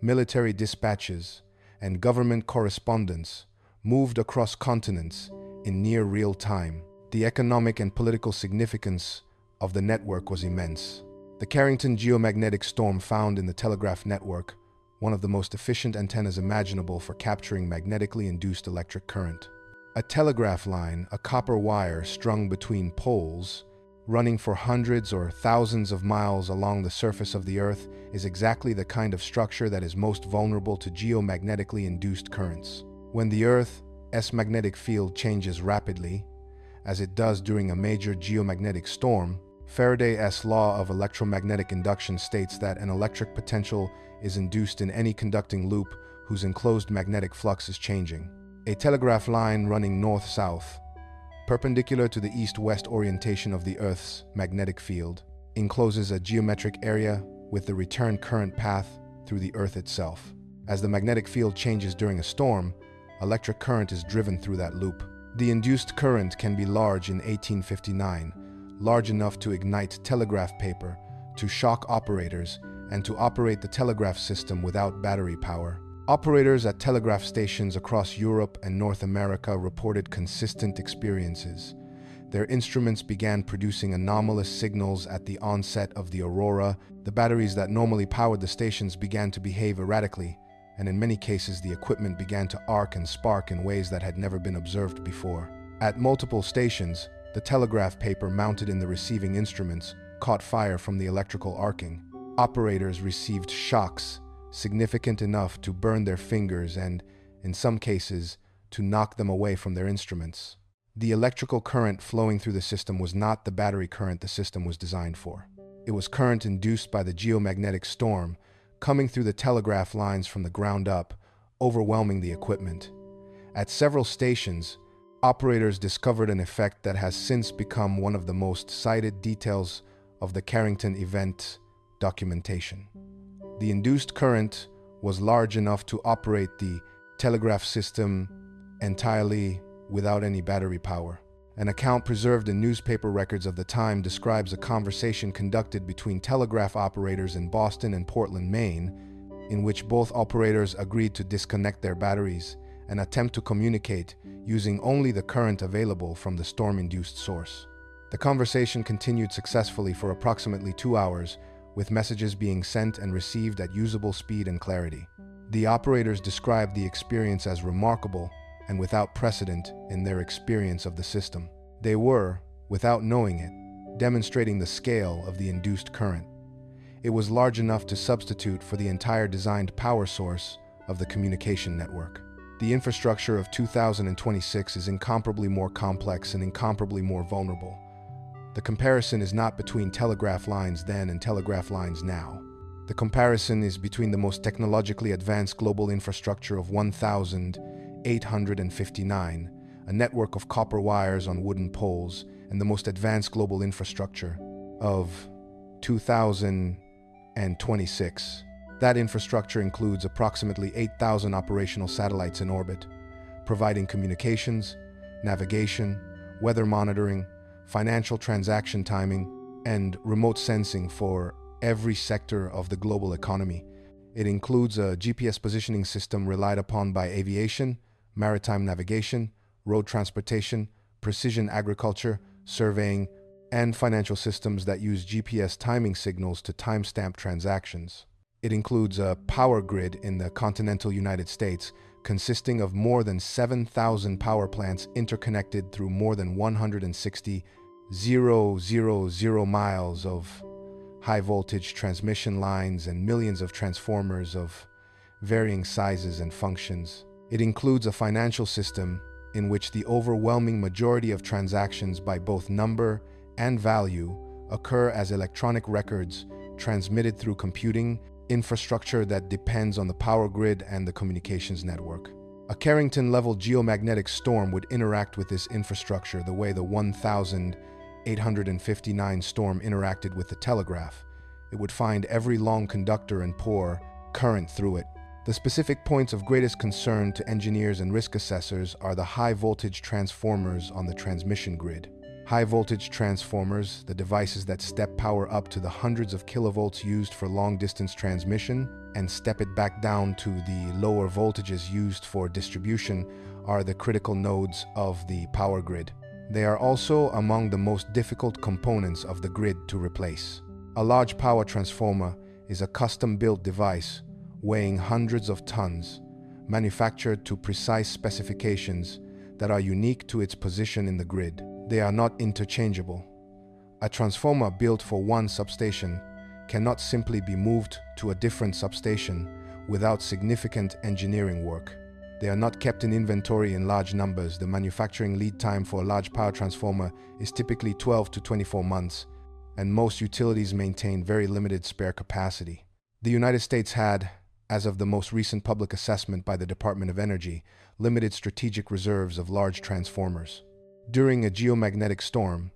military dispatches, and government correspondence moved across continents in near real time. The economic and political significance of the network was immense. The Carrington geomagnetic storm found in the telegraph network one of the most efficient antennas imaginable for capturing magnetically induced electric current. A telegraph line, a copper wire strung between poles, running for hundreds or thousands of miles along the surface of the Earth, is exactly the kind of structure that is most vulnerable to geomagnetically induced currents. When the Earth's magnetic field changes rapidly, as it does during a major geomagnetic storm, Faraday's law of electromagnetic induction states that an electric potential is induced in any conducting loop whose enclosed magnetic flux is changing. A telegraph line running north-south, perpendicular to the east-west orientation of the Earth's magnetic field, encloses a geometric area with the return current path through the Earth itself. As the magnetic field changes during a storm, electric current is driven through that loop. The induced current can be large in 1859, large enough to ignite telegraph paper, to shock operators, and to operate the telegraph system without battery power. Operators at telegraph stations across Europe and North America reported consistent experiences. Their instruments began producing anomalous signals at the onset of the aurora. The batteries that normally powered the stations began to behave erratically, and in many cases the equipment began to arc and spark in ways that had never been observed before. At multiple stations, the telegraph paper mounted in the receiving instruments caught fire from the electrical arcing. Operators received shocks significant enough to burn their fingers and, in some cases, to knock them away from their instruments. The electrical current flowing through the system was not the battery current the system was designed for. It was current induced by the geomagnetic storm, coming through the telegraph lines from the ground up, overwhelming the equipment. At several stations, operators discovered an effect that has since become one of the most cited details of the Carrington event documentation. The induced current was large enough to operate the telegraph system entirely without any battery power. An account preserved in newspaper records of the time describes a conversation conducted between telegraph operators in Boston and Portland, Maine, in which both operators agreed to disconnect their batteries and attempt to communicate using only the current available from the storm-induced source. The conversation continued successfully for approximately 2 hours, with messages being sent and received at usable speed and clarity. The operators described the experience as remarkable and without precedent in their experience of the system. They were, without knowing it, demonstrating the scale of the induced current. It was large enough to substitute for the entire designed power source of the communication network. The infrastructure of 2026 is incomparably more complex and incomparably more vulnerable. The comparison is not between telegraph lines then and telegraph lines now. The comparison is between the most technologically advanced global infrastructure of 1859, a network of copper wires on wooden poles, and the most advanced global infrastructure of 2026. That infrastructure includes approximately 8,000 operational satellites in orbit, providing communications, navigation, weather monitoring, financial transaction timing, and remote sensing for every sector of the global economy. It includes a GPS positioning system relied upon by aviation, maritime navigation, road transportation, precision agriculture, surveying, and financial systems that use GPS timing signals to timestamp transactions. It includes a power grid in the continental United States, consisting of more than 7,000 power plants interconnected through more than 160,000 miles of high-voltage transmission lines and millions of transformers of varying sizes and functions. It includes a financial system in which the overwhelming majority of transactions by both number and value occur as electronic records transmitted through computing infrastructure that depends on the power grid and the communications network. A Carrington-level geomagnetic storm would interact with this infrastructure the way the 1859 storm interacted with the telegraph. It would find every long conductor and pour current through it. The specific points of greatest concern to engineers and risk assessors are the high-voltage transformers on the transmission grid. High-voltage transformers, the devices that step power up to the hundreds of kilovolts used for long-distance transmission and step it back down to the lower voltages used for distribution, are the critical nodes of the power grid. They are also among the most difficult components of the grid to replace. A large power transformer is a custom-built device weighing hundreds of tons, manufactured to precise specifications that are unique to its position in the grid. They are not interchangeable. A transformer built for one substation cannot simply be moved to a different substation without significant engineering work. They are not kept in inventory in large numbers. The manufacturing lead time for a large power transformer is typically 12 to 24 months, and most utilities maintain very limited spare capacity. The United States had, as of the most recent public assessment by the Department of Energy, limited strategic reserves of large transformers. During a geomagnetic storm,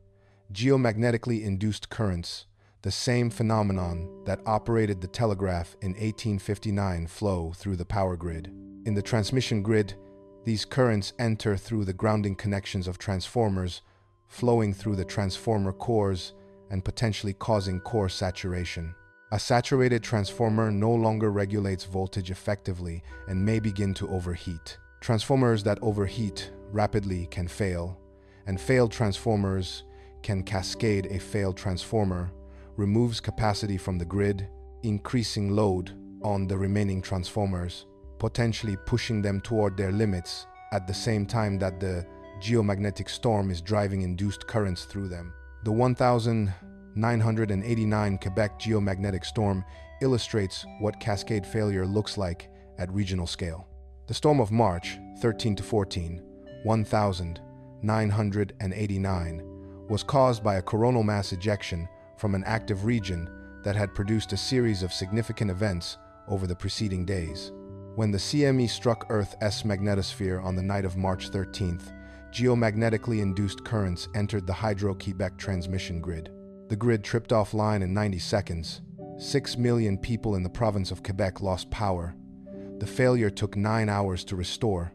geomagnetically induced currents, the same phenomenon that operated the telegraph in 1859, flow through the power grid. In the transmission grid, these currents enter through the grounding connections of transformers, flowing through the transformer cores and potentially causing core saturation. A saturated transformer no longer regulates voltage effectively and may begin to overheat. Transformers that overheat rapidly can fail, and failed transformers can cascade. A failed transformer removes capacity from the grid, increasing load on the remaining transformers, potentially pushing them toward their limits at the same time that the geomagnetic storm is driving induced currents through them. The 1989 Quebec geomagnetic storm illustrates what cascade failure looks like at regional scale. The storm of March 13 to 14, 1989, was caused by a coronal mass ejection from an active region that had produced a series of significant events over the preceding days. When the CME struck Earth's magnetosphere on the night of March 13th, geomagnetically induced currents entered the Hydro-Quebec transmission grid. The grid tripped offline in 90 seconds. 6 million people in the province of Quebec lost power. The failure took 9 hours to restore.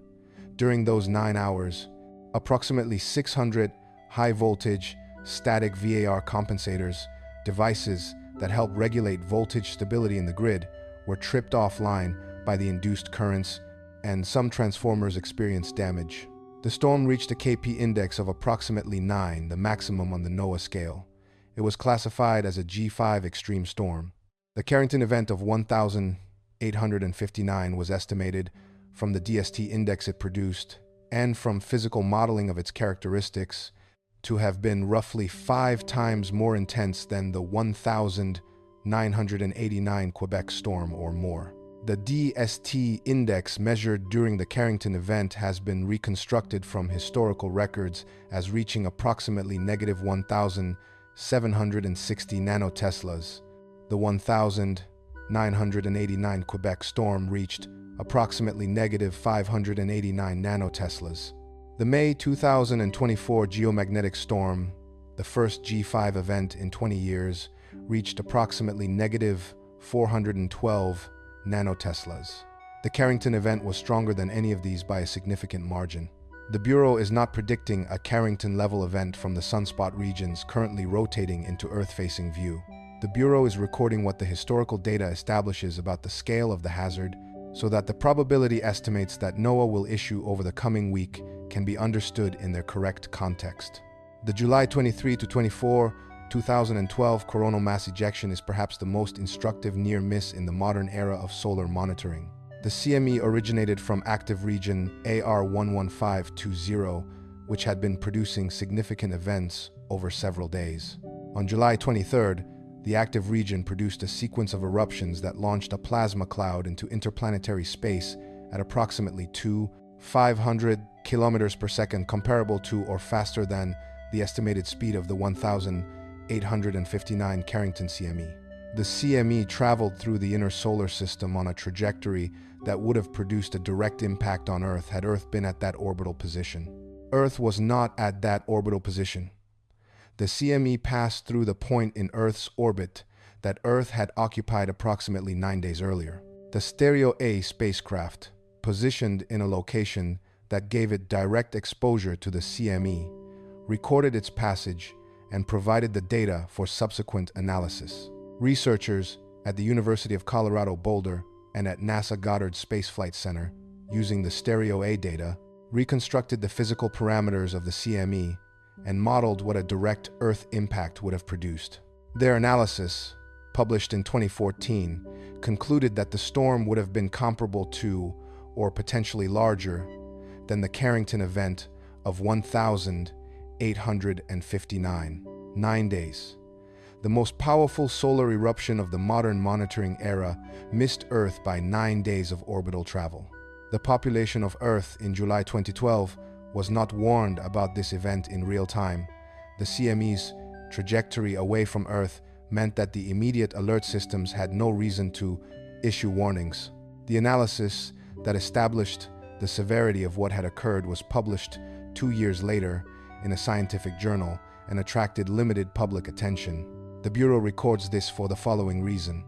During those 9 hours, approximately 600 high-voltage, static VAR compensators, devices that help regulate voltage stability in the grid, were tripped offline by the induced currents, and some transformers experienced damage. The storm reached a KP index of approximately 9, the maximum on the NOAA scale. It was classified as a G5 extreme storm. The Carrington event of 1859 was estimated from the DST index it produced and from physical modeling of its characteristics to have been roughly 5 times more intense than the 1989 Quebec storm or more. The DST index measured during the Carrington event has been reconstructed from historical records as reaching approximately negative 1,760 nanoteslas. The 1989 Quebec storm reached approximately negative 589 nanoteslas. The May 2024 geomagnetic storm, the first G5 event in 20 years, reached approximately negative 412 nanoteslas. The Carrington event was stronger than any of these by a significant margin. The Bureau is not predicting a Carrington-level event from the sunspot regions currently rotating into Earth-facing view. The Bureau is recording what the historical data establishes about the scale of the hazard so that the probability estimates that NOAA will issue over the coming week can be understood in their correct context. The July 23 to 24, 2012 coronal mass ejection is perhaps the most instructive near miss in the modern era of solar monitoring. The CME originated from active region AR11520, which had been producing significant events over several days. On July 23rd, the active region produced a sequence of eruptions that launched a plasma cloud into interplanetary space at approximately 500 kilometers per second, comparable to or faster than the estimated speed of the 1,859 Carrington CME. The CME traveled through the inner solar system on a trajectory that would have produced a direct impact on Earth had Earth been at that orbital position. Earth was not at that orbital position. The CME passed through the point in Earth's orbit that Earth had occupied approximately 9 days earlier. The Stereo-A spacecraft, positioned in a location that gave it direct exposure to the CME, recorded its passage and provided the data for subsequent analysis. Researchers at the University of Colorado Boulder and at NASA Goddard Space Flight Center, using the Stereo-A data, reconstructed the physical parameters of the CME and modeled what a direct Earth impact would have produced. Their analysis, published in 2014, concluded that the storm would have been comparable to, or potentially larger, than the Carrington event of 1,859, 9 days. The most powerful solar eruption of the modern monitoring era missed Earth by 9 days of orbital travel. The population of Earth in July 2012 was not warned about this event in real time. The CME's trajectory away from Earth meant that the immediate alert systems had no reason to issue warnings. The analysis that established the severity of what had occurred was published 2 years later in a scientific journal and attracted limited public attention. The Bureau records this for the following reason.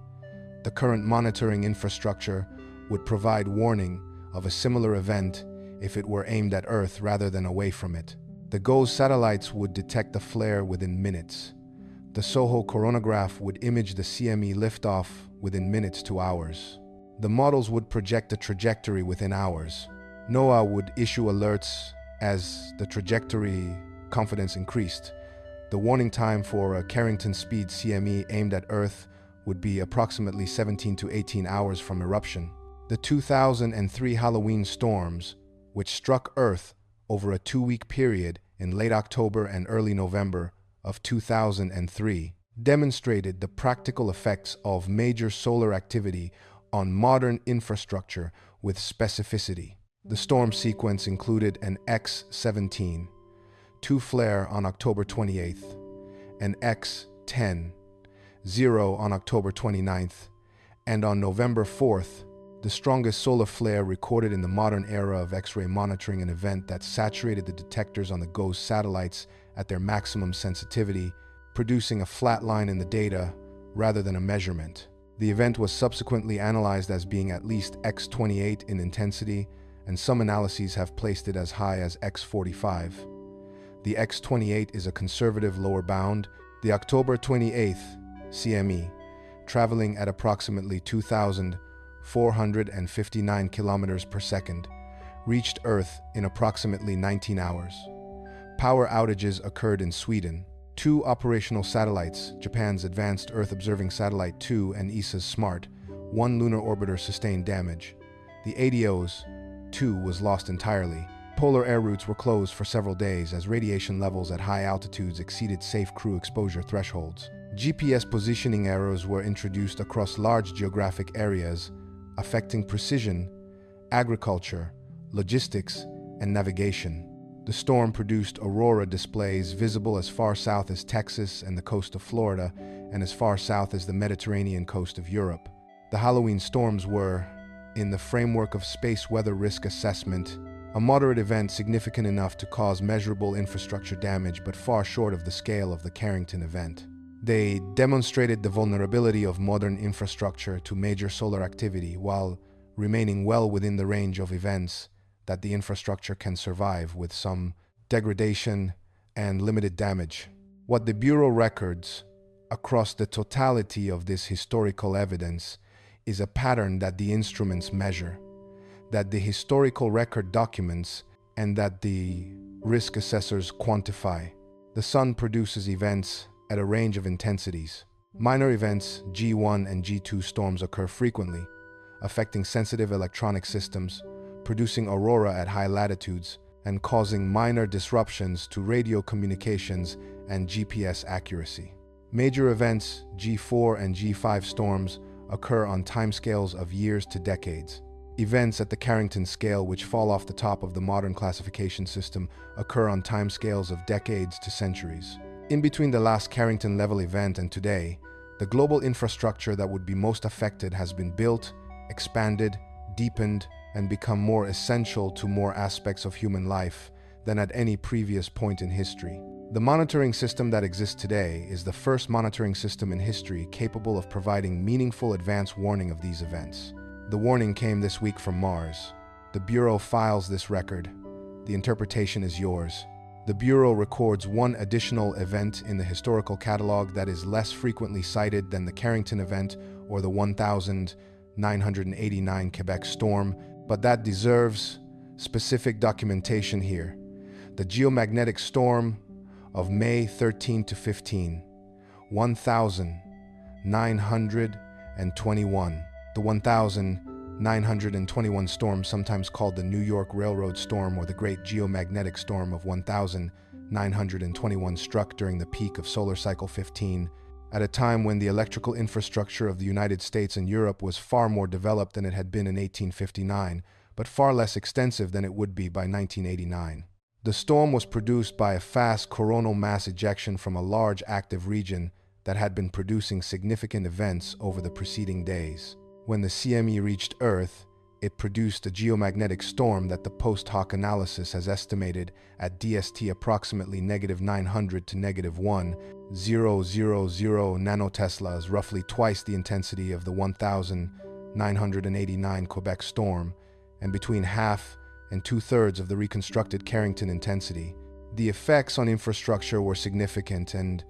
The current monitoring infrastructure would provide warning of a similar event if it were aimed at Earth rather than away from it. The GOES satellites would detect the flare within minutes. The SOHO coronagraph would image the CME liftoff within minutes to hours. The models would project the trajectory within hours. NOAA would issue alerts as the trajectory confidence increased. The warning time for a Carrington speed CME aimed at Earth would be approximately 17 to 18 hours from eruption. The 2003 Halloween storms, which struck Earth over a 2-week period in late October and early November of 2003, demonstrated the practical effects of major solar activity on modern infrastructure with specificity. The storm sequence included an X-17, 2 flare on October 28th, an X-10, 0 on October 29th, and on November 4th, the strongest solar flare recorded in the modern era of X-ray monitoring, an event that saturated the detectors on the GOES satellites at their maximum sensitivity, producing a flat line in the data rather than a measurement. The event was subsequently analyzed as being at least X-28 in intensity, and some analyses have placed it as high as X-45. The X-28 is a conservative lower bound. The October 28th CME, traveling at approximately 2,459 kilometers per second, reached Earth in approximately 19 hours. Power outages occurred in Sweden. 2 operational satellites, Japan's Advanced Earth Observing Satellite 2 and ESA's SMART, 1 lunar orbiter, sustained damage. The ADO's 2 was lost entirely. Polar air routes were closed for several days as radiation levels at high altitudes exceeded safe crew exposure thresholds. GPS positioning errors were introduced across large geographic areas, affecting precision, agriculture, logistics, and navigation. The storm produced aurora displays visible as far south as Texas and the coast of Florida, and as far south as the Mediterranean coast of Europe. The Halloween storms were, in the framework of space weather risk assessment, a moderate event significant enough to cause measurable infrastructure damage but far short of the scale of the Carrington event. They demonstrated the vulnerability of modern infrastructure to major solar activity while remaining well within the range of events that the infrastructure can survive with some degradation and limited damage. What the Bureau records across the totality of this historical evidence is a pattern that the instruments measure, that the historical record documents, and that the risk assessors quantify. The Sun produces events at a range of intensities. Minor events, G1 and G2 storms, occur frequently, affecting sensitive electronic systems, producing aurora at high latitudes, and causing minor disruptions to radio communications and GPS accuracy. Major events, G4 and G5 storms, occur on timescales of years to decades. Events at the Carrington scale, which fall off the top of the modern classification system, occur on timescales of decades to centuries. In between the last Carrington level event and today, the global infrastructure that would be most affected has been built, expanded, deepened, and become more essential to more aspects of human life than at any previous point in history. The monitoring system that exists today is the first monitoring system in history capable of providing meaningful advance warning of these events. The warning came this week from Mars. The Bureau files this record. The interpretation is yours. The Bureau records one additional event in the historical catalog that is less frequently cited than the Carrington event or the 1989 Quebec storm, but that deserves specific documentation here. The geomagnetic storm of May 13 to 15, 1921. The 1921 storm, sometimes called the New York Railroad Storm or the Great Geomagnetic Storm of 1921, struck during the peak of solar cycle 15, at a time when the electrical infrastructure of the United States and Europe was far more developed than it had been in 1859, but far less extensive than it would be by 1989. The storm was produced by a fast coronal mass ejection from a large active region that had been producing significant events over the preceding days. When the CME reached Earth, it produced a geomagnetic storm that the post-hoc analysis has estimated at DST approximately -900 to -1,000 nanoteslas, roughly twice the intensity of the 1989 Quebec storm, and between half and two-thirds of the reconstructed Carrington intensity. The effects on infrastructure were significant and,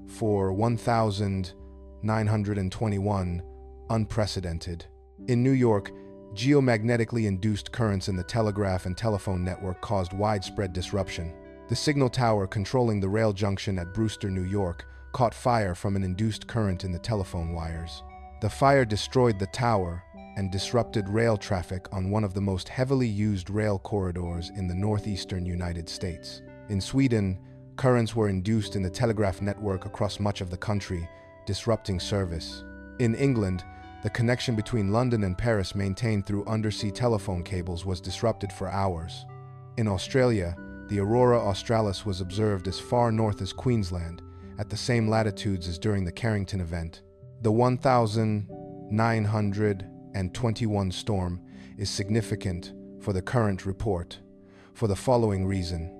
for 1921, unprecedented. In New York, geomagnetically induced currents in the telegraph and telephone network caused widespread disruption. The signal tower controlling the rail junction at Brewster, New York, caught fire from an induced current in the telephone wires. The fire destroyed the tower and disrupted rail traffic on one of the most heavily used rail corridors in the northeastern United States. In Sweden, currents were induced in the telegraph network across much of the country, disrupting service. In England, the connection between London and Paris maintained through undersea telephone cables was disrupted for hours. In Australia, the aurora australis was observed as far north as Queensland, at the same latitudes as during the Carrington event. The 1921 storm is significant for the current report for the following reason.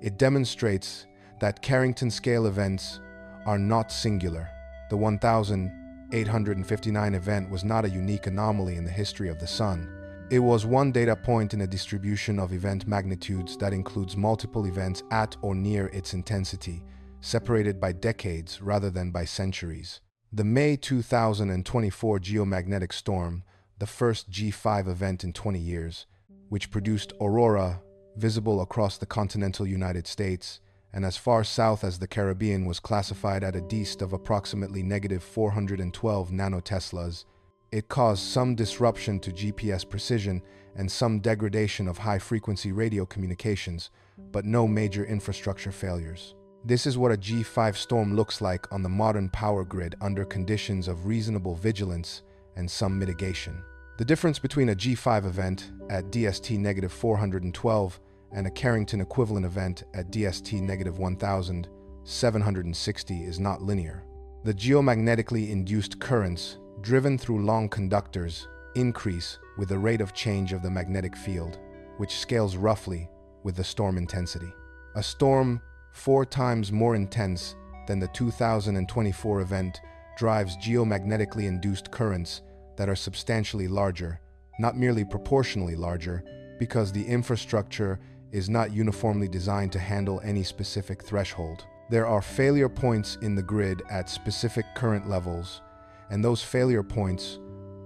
It demonstrates that Carrington scale events are not singular. The 1859 event was not a unique anomaly in the history of the Sun. It was one data point in a distribution of event magnitudes that includes multiple events at or near its intensity, separated by decades rather than by centuries. The May 2024 geomagnetic storm, the first G5 event in 20 years, which produced aurora visible across the continental United States and as far south as the Caribbean, was classified at a DST of approximately -412 nanoteslas. It caused some disruption to GPS precision and some degradation of high-frequency radio communications, but no major infrastructure failures. This is what a G5 storm looks like on the modern power grid under conditions of reasonable vigilance and some mitigation. The difference between a G5 event at DST -412 and a Carrington equivalent event at DST -1760 is not linear. The geomagnetically induced currents driven through long conductors increase with the rate of change of the magnetic field, which scales roughly with the storm intensity. A storm 4 times more intense than the 2024 event drives geomagnetically induced currents that are substantially larger, not merely proportionally larger, because the infrastructure is not uniformly designed to handle any specific threshold. There are failure points in the grid at specific current levels, and those failure points,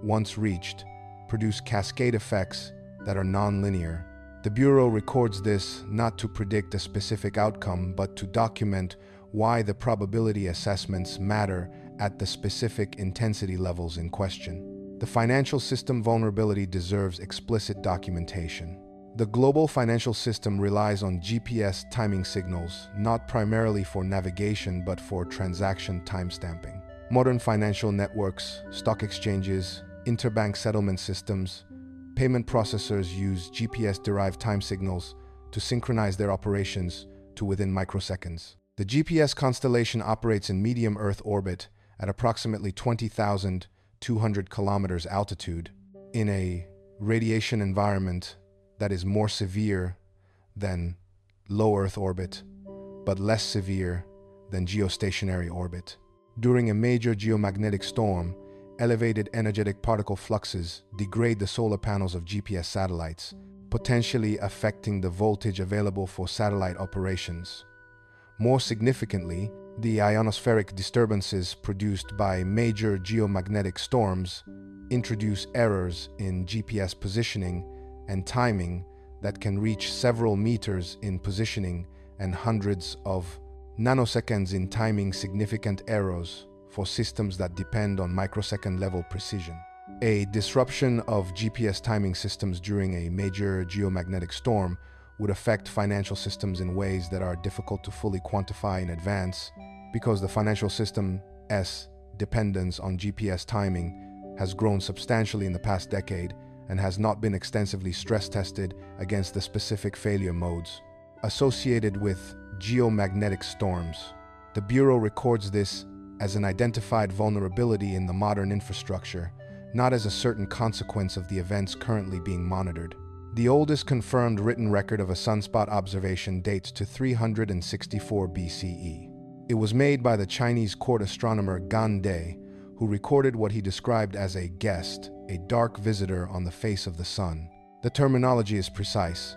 once reached, produce cascade effects that are non-linear. The Bureau records this not to predict a specific outcome, but to document why the probability assessments matter at the specific intensity levels in question. The financial system vulnerability deserves explicit documentation. The global financial system relies on GPS timing signals, not primarily for navigation but for transaction timestamping. Modern financial networks, stock exchanges, interbank settlement systems, payment processors use GPS-derived time signals to synchronize their operations to within microseconds. The GPS constellation operates in medium Earth orbit at approximately 20,200 kilometers altitude in a radiation environment that is more severe than low Earth orbit, but less severe than geostationary orbit. During a major geomagnetic storm, elevated energetic particle fluxes degrade the solar panels of GPS satellites, potentially affecting the voltage available for satellite operations. More significantly, the ionospheric disturbances produced by major geomagnetic storms introduce errors in GPS positioning and timing that can reach several meters in positioning and hundreds of nanoseconds in timing, significant errors for systems that depend on microsecond-level precision. A disruption of GPS timing systems during a major geomagnetic storm would affect financial systems in ways that are difficult to fully quantify in advance, because the financial system's dependence on GPS timing has grown substantially in the past decade and has not been extensively stress-tested against the specific failure modes associated with geomagnetic storms. The Bureau records this as an identified vulnerability in the modern infrastructure, not as a certain consequence of the events currently being monitored. The oldest confirmed written record of a sunspot observation dates to 364 BCE. It was made by the Chinese court astronomer Gan De, who recorded what he described as a guest, a dark visitor on the face of the sun. The terminology is precise.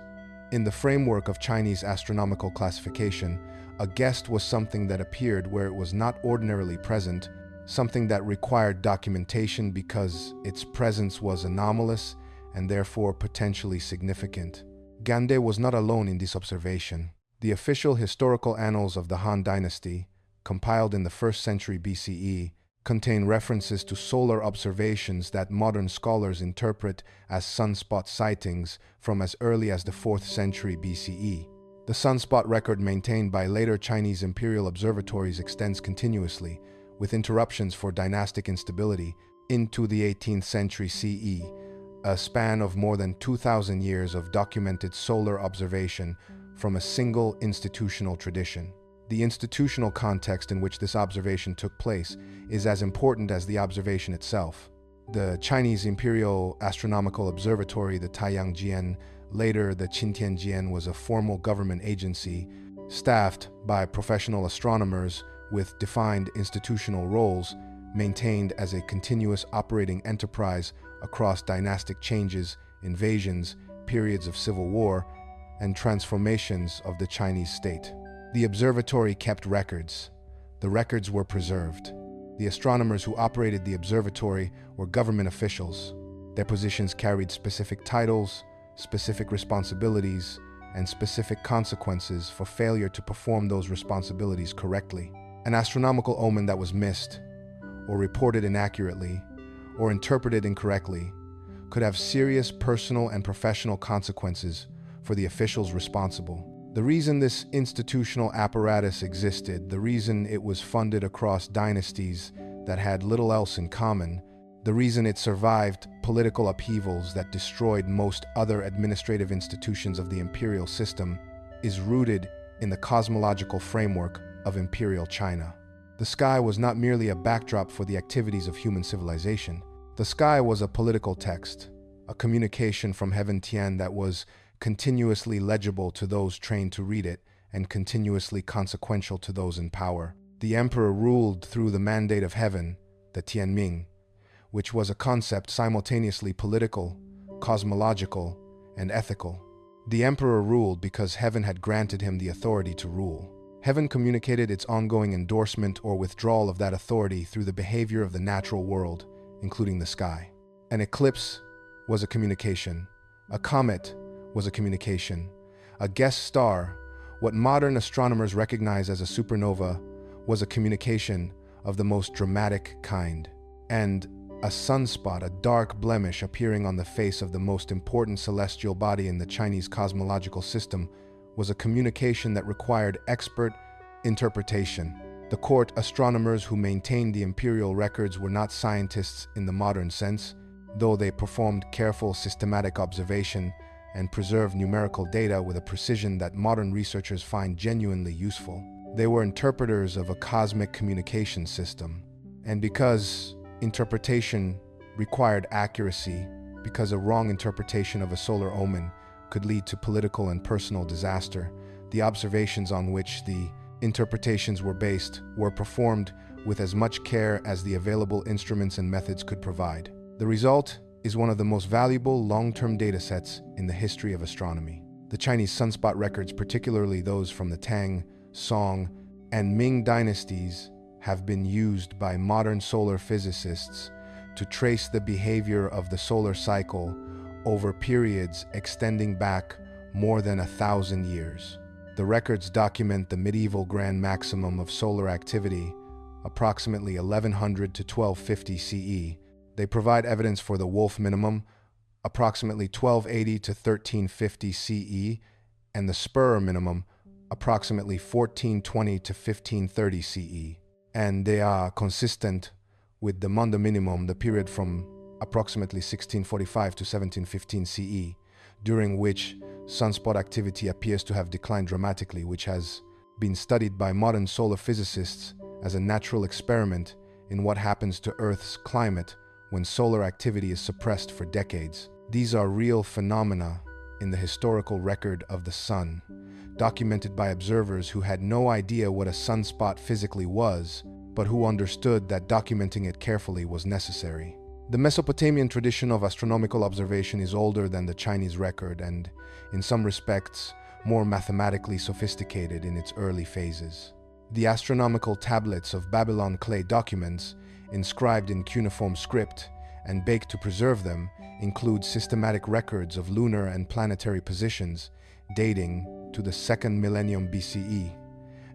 In the framework of Chinese astronomical classification, a guest was something that appeared where it was not ordinarily present, something that required documentation because its presence was anomalous and therefore potentially significant. Gande was not alone in this observation. The official historical annals of the Han Dynasty, compiled in the 1st century BCE, contain references to solar observations that modern scholars interpret as sunspot sightings from as early as the 4th century BCE. The sunspot record maintained by later Chinese imperial observatories extends continuously, with interruptions for dynastic instability, into the 18th century CE, a span of more than 2,000 years of documented solar observation from a single institutional tradition. The institutional context in which this observation took place is as important as the observation itself. The Chinese Imperial Astronomical Observatory, the Taiyangjian, later the Qintianjian, was a formal government agency staffed by professional astronomers with defined institutional roles, maintained as a continuous operating enterprise across dynastic changes, invasions, periods of civil war, and transformations of the Chinese state. The observatory kept records. The records were preserved. The astronomers who operated the observatory were government officials. Their positions carried specific titles, specific responsibilities, and specific consequences for failure to perform those responsibilities correctly. An astronomical omen that was missed, or reported inaccurately, or interpreted incorrectly, could have serious personal and professional consequences for the officials responsible. The reason this institutional apparatus existed, the reason it was funded across dynasties that had little else in common, the reason it survived political upheavals that destroyed most other administrative institutions of the imperial system, is rooted in the cosmological framework of imperial China. The sky was not merely a backdrop for the activities of human civilization. The sky was a political text, a communication from heaven Tian that was continuously legible to those trained to read it and continuously consequential to those in power. The emperor ruled through the mandate of heaven, the Tianming, which was a concept simultaneously political, cosmological, and ethical. The emperor ruled because heaven had granted him the authority to rule. Heaven communicated its ongoing endorsement or withdrawal of that authority through the behavior of the natural world, including the sky. An eclipse was a communication. A comet was a communication. A guest star, what modern astronomers recognize as a supernova, was a communication of the most dramatic kind. And A sunspot, a dark blemish appearing on the face of the most important celestial body in the Chinese cosmological system, was a communication that required expert interpretation. The court astronomers who maintained the imperial records were not scientists in the modern sense, though they performed careful systematic observation and preserved numerical data with a precision that modern researchers find genuinely useful. They were interpreters of a cosmic communication system. And because interpretation required accuracy, because a wrong interpretation of a solar omen could lead to political and personal disaster, the observations on which the interpretations were based were performed with as much care as the available instruments and methods could provide. The result is one of the most valuable long-term datasets in the history of astronomy. The Chinese sunspot records, particularly those from the Tang, Song, and Ming dynasties, have been used by modern solar physicists to trace the behavior of the solar cycle over periods extending back more than 1,000 years. The records document the medieval grand maximum of solar activity, approximately 1100 to 1250 CE. They provide evidence for the Wolf minimum, approximately 1280 to 1350 CE, and the Spur minimum, approximately 1420 to 1530 CE. And they are consistent with the Maunder minimum, the period from approximately 1645 to 1715 CE, during which sunspot activity appears to have declined dramatically, which has been studied by modern solar physicists as a natural experiment in what happens to Earth's climate when solar activity is suppressed for decades. These are real phenomena in the historical record of the sun, documented by observers who had no idea what a sunspot physically was, but who understood that documenting it carefully was necessary. The Mesopotamian tradition of astronomical observation is older than the Chinese record and, in some respects, more mathematically sophisticated in its early phases. The astronomical tablets of Babylon clay documents, inscribed in cuneiform script and baked to preserve them, include systematic records of lunar and planetary positions dating to the 2nd millennium BCE,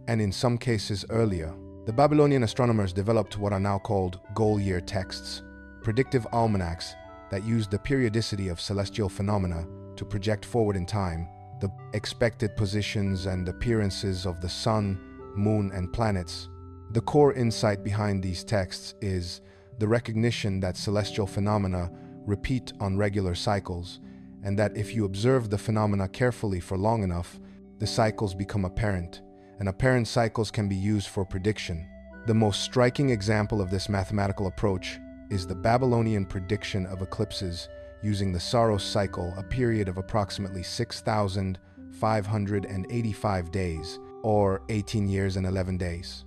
and in some cases earlier. The Babylonian astronomers developed what are now called goal year texts, predictive almanacs that used the periodicity of celestial phenomena to project forward in time the expected positions and appearances of the sun, moon, and planets. The core insight behind these texts is the recognition that celestial phenomena repeat on regular cycles, and that if you observe the phenomena carefully for long enough, the cycles become apparent, and apparent cycles can be used for prediction. The most striking example of this mathematical approach is the Babylonian prediction of eclipses using the Saros cycle, a period of approximately 6,585 days, or 18 years and 11 days,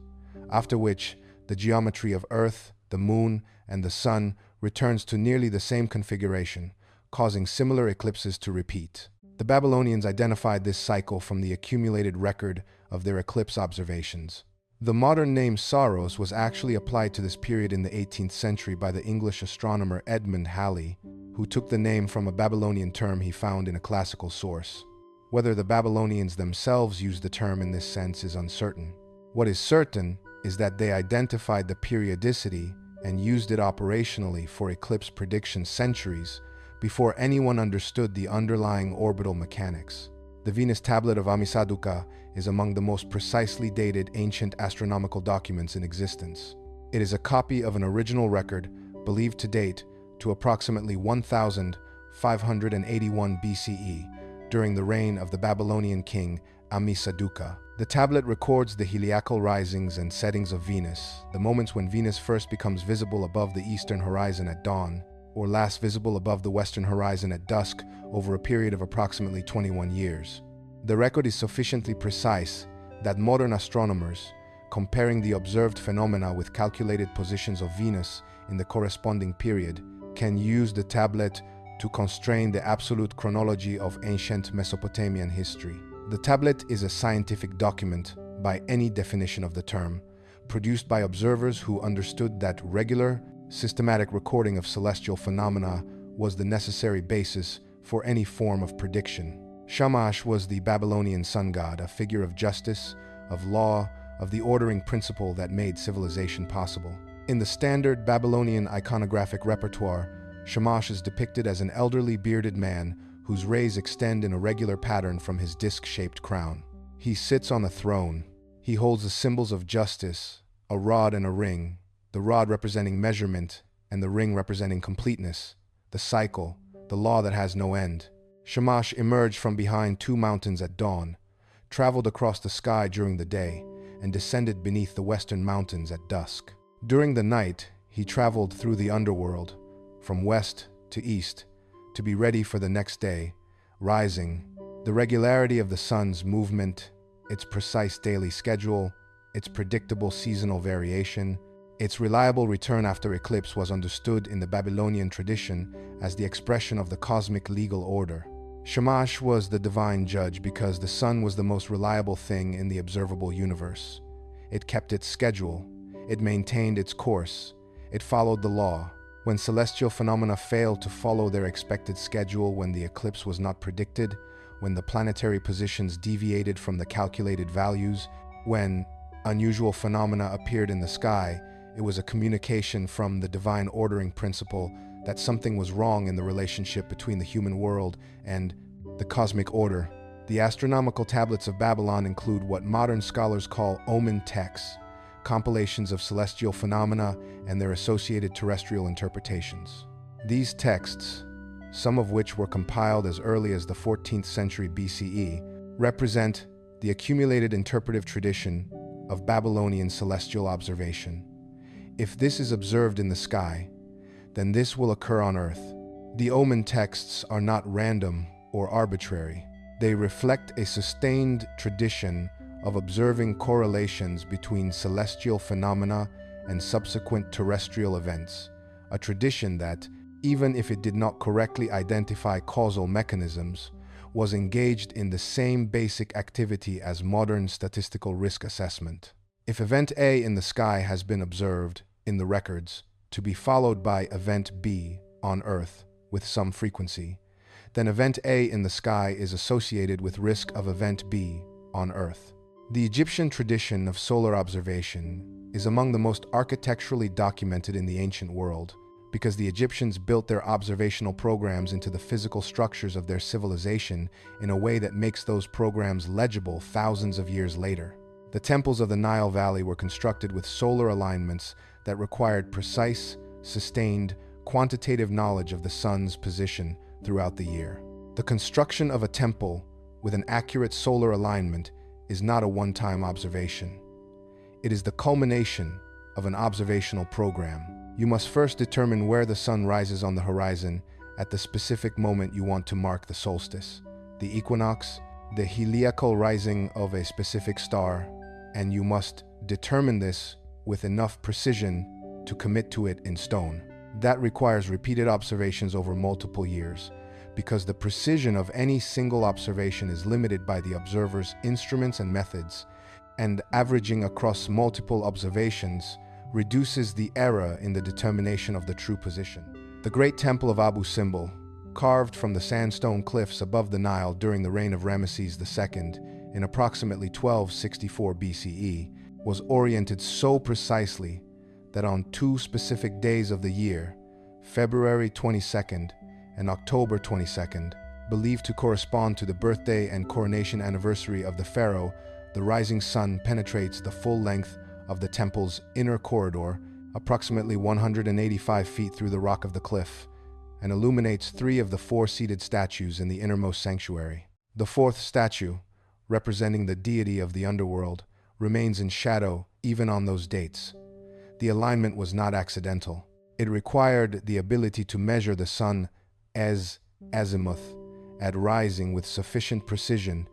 after which the geometry of Earth, the Moon, and the Sun returns to nearly the same configuration, causing similar eclipses to repeat. The Babylonians identified this cycle from the accumulated record of their eclipse observations. The modern name Saros was actually applied to this period in the 18th century by the English astronomer Edmund Halley, who took the name from a Babylonian term he found in a classical source. Whether the Babylonians themselves used the term in this sense is uncertain. What is certain is that they identified the periodicity and used it operationally for eclipse prediction centuries before anyone understood the underlying orbital mechanics. The Venus tablet of Ammisaduqa is among the most precisely dated ancient astronomical documents in existence. It is a copy of an original record believed to date to approximately 1581 BCE, during the reign of the Babylonian king Ammisaduqa. The tablet records the heliacal risings and settings of Venus, the moments when Venus first becomes visible above the eastern horizon at dawn, or last visible above the western horizon at dusk, over a period of approximately 21 years. The record is sufficiently precise that modern astronomers, comparing the observed phenomena with calculated positions of Venus in the corresponding period, can use the tablet to constrain the absolute chronology of ancient Mesopotamian history. The tablet is a scientific document by any definition of the term, produced by observers who understood that regular, systematic recording of celestial phenomena was the necessary basis for any form of prediction. Shamash was the Babylonian sun god, a figure of justice, of law, of the ordering principle that made civilization possible. In the standard Babylonian iconographic repertoire, Shamash is depicted as an elderly bearded man whose rays extend in a regular pattern from his disc-shaped crown. He sits on a throne. He holds the symbols of justice, a rod and a ring, the rod representing measurement and the ring representing completeness, the cycle, the law that has no end. Shamash emerged from behind two mountains at dawn, traveled across the sky during the day, and descended beneath the western mountains at dusk. During the night, he traveled through the underworld, from west to east, to be ready for the next day, rising. The regularity of the sun's movement, its precise daily schedule, its predictable seasonal variation, its reliable return after eclipse was understood in the Babylonian tradition as the expression of the cosmic legal order. Shamash was the divine judge because the sun was the most reliable thing in the observable universe. It kept its schedule. It maintained its course. It followed the law. When celestial phenomena failed to follow their expected schedule, when the eclipse was not predicted, when the planetary positions deviated from the calculated values, when unusual phenomena appeared in the sky, it was a communication from the divine ordering principle that something was wrong in the relationship between the human world and the cosmic order. The astronomical tablets of Babylon include what modern scholars call omen texts, compilations of celestial phenomena and their associated terrestrial interpretations. These texts, some of which were compiled as early as the 14th century BCE, represent the accumulated interpretive tradition of Babylonian celestial observation. If this is observed in the sky, then this will occur on Earth. The omen texts are not random or arbitrary. They reflect a sustained tradition of observing correlations between celestial phenomena and subsequent terrestrial events, a tradition that, even if it did not correctly identify causal mechanisms, was engaged in the same basic activity as modern statistical risk assessment. If event A in the sky has been observed in the records to be followed by event B on Earth with some frequency, then event A in the sky is associated with risk of event B on Earth. The Egyptian tradition of solar observation is among the most architecturally documented in the ancient world because the Egyptians built their observational programs into the physical structures of their civilization in a way that makes those programs legible thousands of years later. The temples of the Nile Valley were constructed with solar alignments that required precise, sustained, quantitative knowledge of the sun's position throughout the year. The construction of a temple with an accurate solar alignment is not a one-time observation. It is the culmination of an observational program. You must first determine where the sun rises on the horizon at the specific moment you want to mark the solstice, the equinox, the heliacal rising of a specific star, and you must determine this with enough precision to commit to it in stone. That requires repeated observations over multiple years, because the precision of any single observation is limited by the observer's instruments and methods, and averaging across multiple observations reduces the error in the determination of the true position. The Great Temple of Abu Simbel, carved from the sandstone cliffs above the Nile during the reign of Ramesses II in approximately 1264 BCE, was oriented so precisely that on two specific days of the year, February 22nd and October 22nd, believed to correspond to the birthday and coronation anniversary of the pharaoh, the rising sun penetrates the full length of the temple's inner corridor, approximately 185 feet through the rock of the cliff, and illuminates three of the four seated statues in the innermost sanctuary. The fourth statue, representing the deity of the underworld, remains in shadow even on those dates. The alignment was not accidental. It required the ability to measure the sun as azimuth at rising with sufficient precision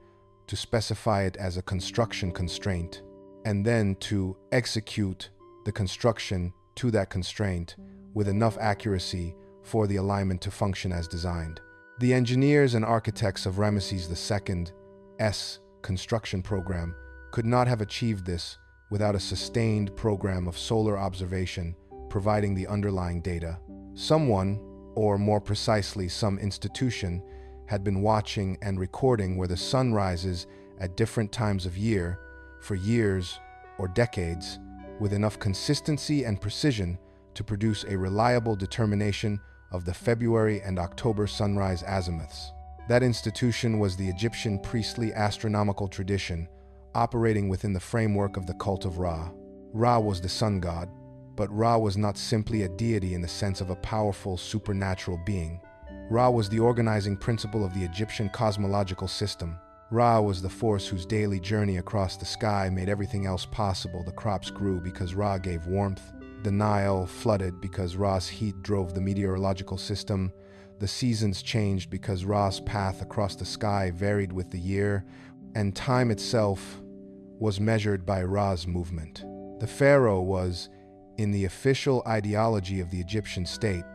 to specify it as a construction constraint, and then to execute the construction to that constraint with enough accuracy for the alignment to function as designed. The engineers and architects of Ramesses II's construction program could not have achieved this without a sustained program of solar observation providing the underlying data. Someone, or more precisely some institution, had been watching and recording where the sun rises at different times of year for years or decades, with enough consistency and precision to produce a reliable determination of the February and October sunrise azimuths. That institution was the Egyptian priestly astronomical tradition, operating within the framework of the cult of Ra. Ra was the sun god, but Ra was not simply a deity in the sense of a powerful supernatural being. Ra was the organizing principle of the Egyptian cosmological system. Ra was the force whose daily journey across the sky made everything else possible. The crops grew because Ra gave warmth. The Nile flooded because Ra's heat drove the meteorological system. The seasons changed because Ra's path across the sky varied with the year, and time itself was measured by Ra's movement. The pharaoh was, in the official ideology of the Egyptian state,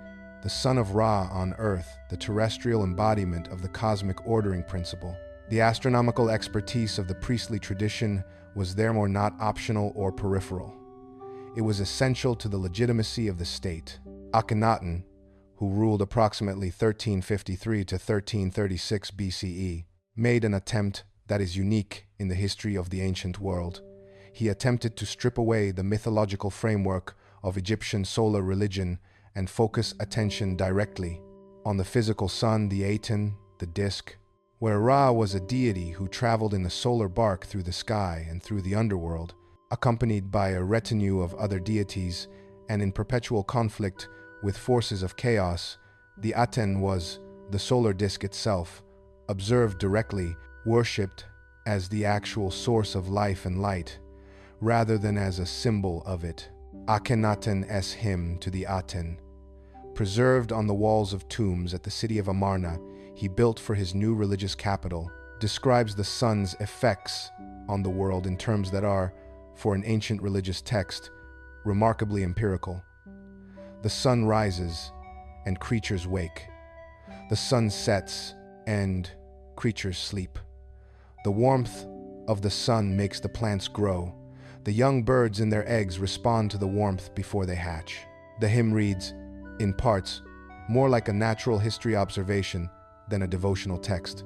the son of Ra on Earth, the terrestrial embodiment of the cosmic ordering principle. The astronomical expertise of the priestly tradition was therefore not optional or peripheral. It was essential to the legitimacy of the state. Akhenaten, who ruled approximately 1353 to 1336 BCE, made an attempt that is unique in the history of the ancient world. He attempted to strip away the mythological framework of Egyptian solar religion and focus attention directly on the physical sun, the Aten, the disk, where Ra was a deity who traveled in a solar bark through the sky and through the underworld, accompanied by a retinue of other deities and in perpetual conflict with forces of chaos. The Aten was the solar disk itself, observed directly, worshipped as the actual source of life and light, rather than as a symbol of it. Akhenaten's hymn to the Aten, preserved on the walls of tombs at the city of Amarna, he built for his new religious capital, describes the sun's effects on the world in terms that are, for an ancient religious text, remarkably empirical. The sun rises and creatures wake. The sun sets and creatures sleep. The warmth of the sun makes the plants grow. The young birds in their eggs respond to the warmth before they hatch. The hymn reads, in parts, more like a natural history observation than a devotional text.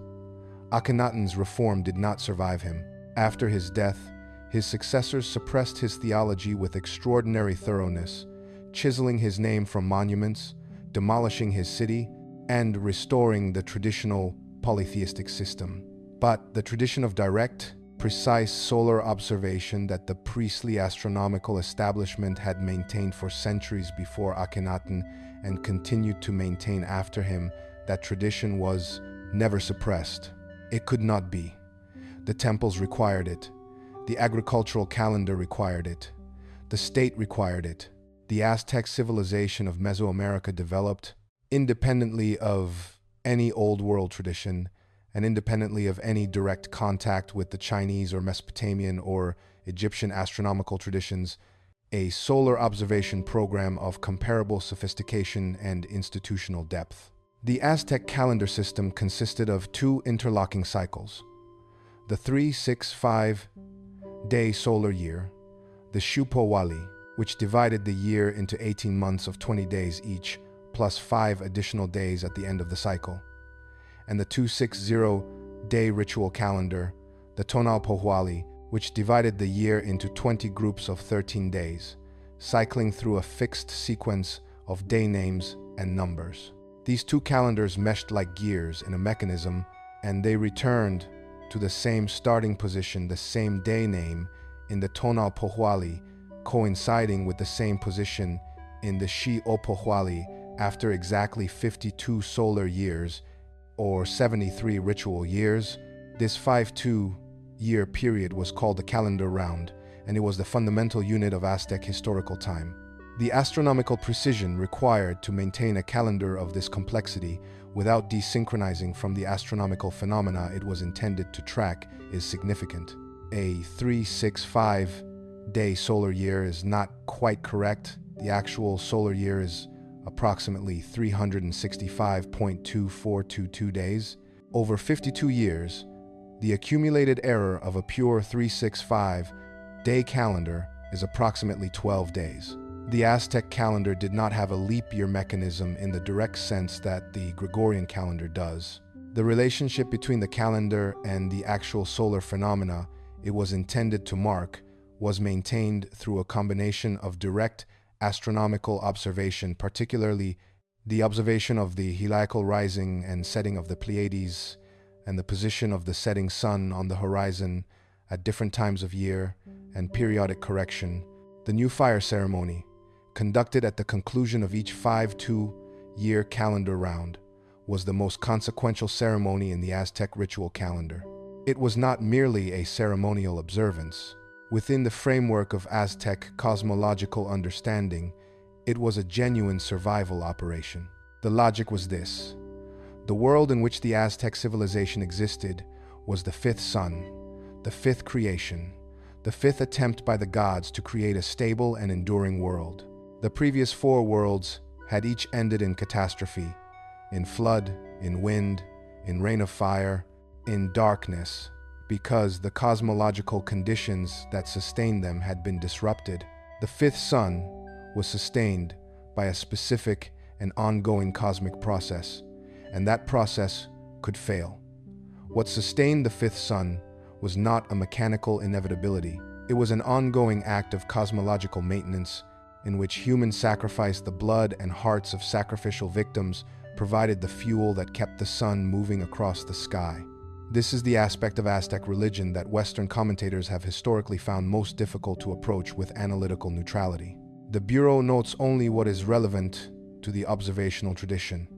Akhenaten's reform did not survive him. After his death, his successors suppressed his theology with extraordinary thoroughness, chiseling his name from monuments, demolishing his city, and restoring the traditional polytheistic system. But the tradition of direct, precise solar observation that the priestly astronomical establishment had maintained for centuries before Akhenaten and continued to maintain after him, that tradition was never suppressed. It could not be. The temples required it. The agricultural calendar required it. The state required it. The Aztec civilization of Mesoamerica developed independently of any old world tradition and independently of any direct contact with the Chinese or Mesopotamian or Egyptian astronomical traditions, a solar observation program of comparable sophistication and institutional depth. The Aztec calendar system consisted of two interlocking cycles: the 365-day solar year, the Shupowali, which divided the year into 18 months of 20 days each, plus 5 additional days at the end of the cycle, and the 260-day ritual calendar, the Tonalpohualli, which divided the year into 20 groups of 13 days, cycling through a fixed sequence of day names and numbers. These two calendars meshed like gears in a mechanism, and they returned to the same starting position, the same day name in the Tonalpohualli, coinciding with the same position in the Xi'opohualli after exactly 52 solar years, or 73 ritual years. This 52-year period was called the calendar round, and it was the fundamental unit of Aztec historical time. The astronomical precision required to maintain a calendar of this complexity without desynchronizing from the astronomical phenomena it was intended to track is significant. A 365-day solar year is not quite correct. The actual solar year is approximately 365.2422 days. Over 52 years, the accumulated error of a pure 365-day calendar is approximately 12 days. The Aztec calendar did not have a leap year mechanism in the direct sense that the Gregorian calendar does. The relationship between the calendar and the actual solar phenomena it was intended to mark was maintained through a combination of direct astronomical observation, particularly the observation of the heliacal rising and setting of the Pleiades and the position of the setting sun on the horizon at different times of year, and periodic correction. The new fire ceremony, conducted at the conclusion of each 5-2-year calendar round, was the most consequential ceremony in the Aztec ritual calendar. It was not merely a ceremonial observance. Within the framework of Aztec cosmological understanding, it was a genuine survival operation. The logic was this: the world in which the Aztec civilization existed was the fifth sun, the fifth creation, the fifth attempt by the gods to create a stable and enduring world. The previous 4 worlds had each ended in catastrophe, in flood, in wind, in rain of fire, in darkness, because the cosmological conditions that sustained them had been disrupted. The fifth sun was sustained by a specific and ongoing cosmic process, and that process could fail. What sustained the fifth sun was not a mechanical inevitability. It was an ongoing act of cosmological maintenance in which humans sacrificed the blood and hearts of sacrificial victims, provided the fuel that kept the sun moving across the sky. This is the aspect of Aztec religion that Western commentators have historically found most difficult to approach with analytical neutrality. The Bureau notes only what is relevant to the observational tradition.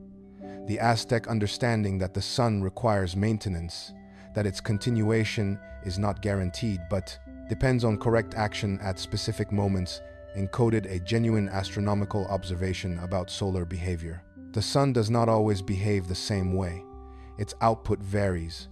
The Aztec understanding that the sun requires maintenance, that its continuation is not guaranteed but depends on correct action at specific moments, encoded a genuine astronomical observation about solar behavior. The sun does not always behave the same way. Its output varies.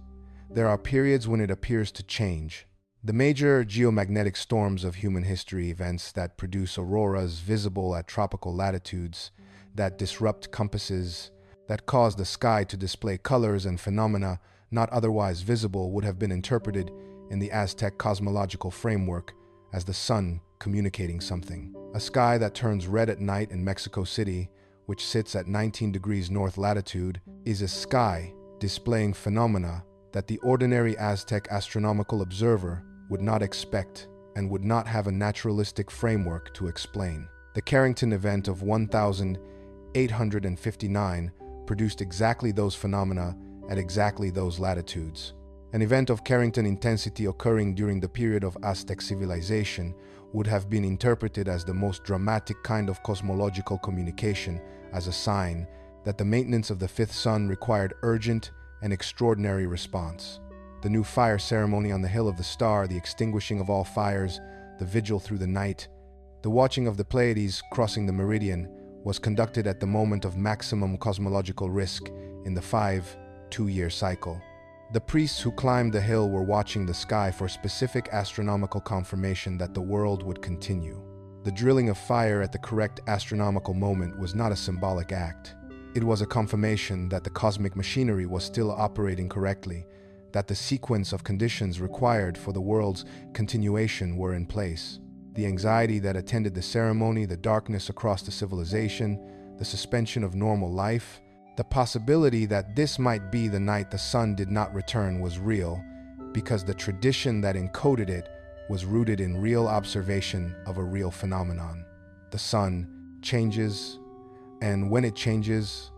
There are periods when it appears to change. The major geomagnetic storms of human history, events that produce auroras visible at tropical latitudes, that disrupt compasses, that cause the sky to display colors and phenomena not otherwise visible, would have been interpreted in the Aztec cosmological framework as the sun communicating something. A sky that turns red at night in Mexico City, which sits at 19 degrees north latitude, is a sky displaying phenomena that the ordinary Aztec astronomical observer would not expect and would not have a naturalistic framework to explain. The Carrington event of 1859 produced exactly those phenomena at exactly those latitudes. An event of Carrington intensity occurring during the period of Aztec civilization would have been interpreted as the most dramatic kind of cosmological communication, as a sign that the maintenance of the fifth sun required urgent and extraordinary response. The new fire ceremony on the Hill of the Star, the extinguishing of all fires, the vigil through the night, the watching of the Pleiades crossing the meridian, was conducted at the moment of maximum cosmological risk in the 5-2-year cycle. The priests who climbed the hill were watching the sky for specific astronomical confirmation that the world would continue. The drilling of fire at the correct astronomical moment was not a symbolic act. It was a confirmation that the cosmic machinery was still operating correctly, that the sequence of conditions required for the world's continuation were in place. The anxiety that attended the ceremony, the darkness across the civilization, the suspension of normal life, the possibility that this might be the night the sun did not return was real, because the tradition that encoded it was rooted in real observation of a real phenomenon. The sun changes, and when it changes,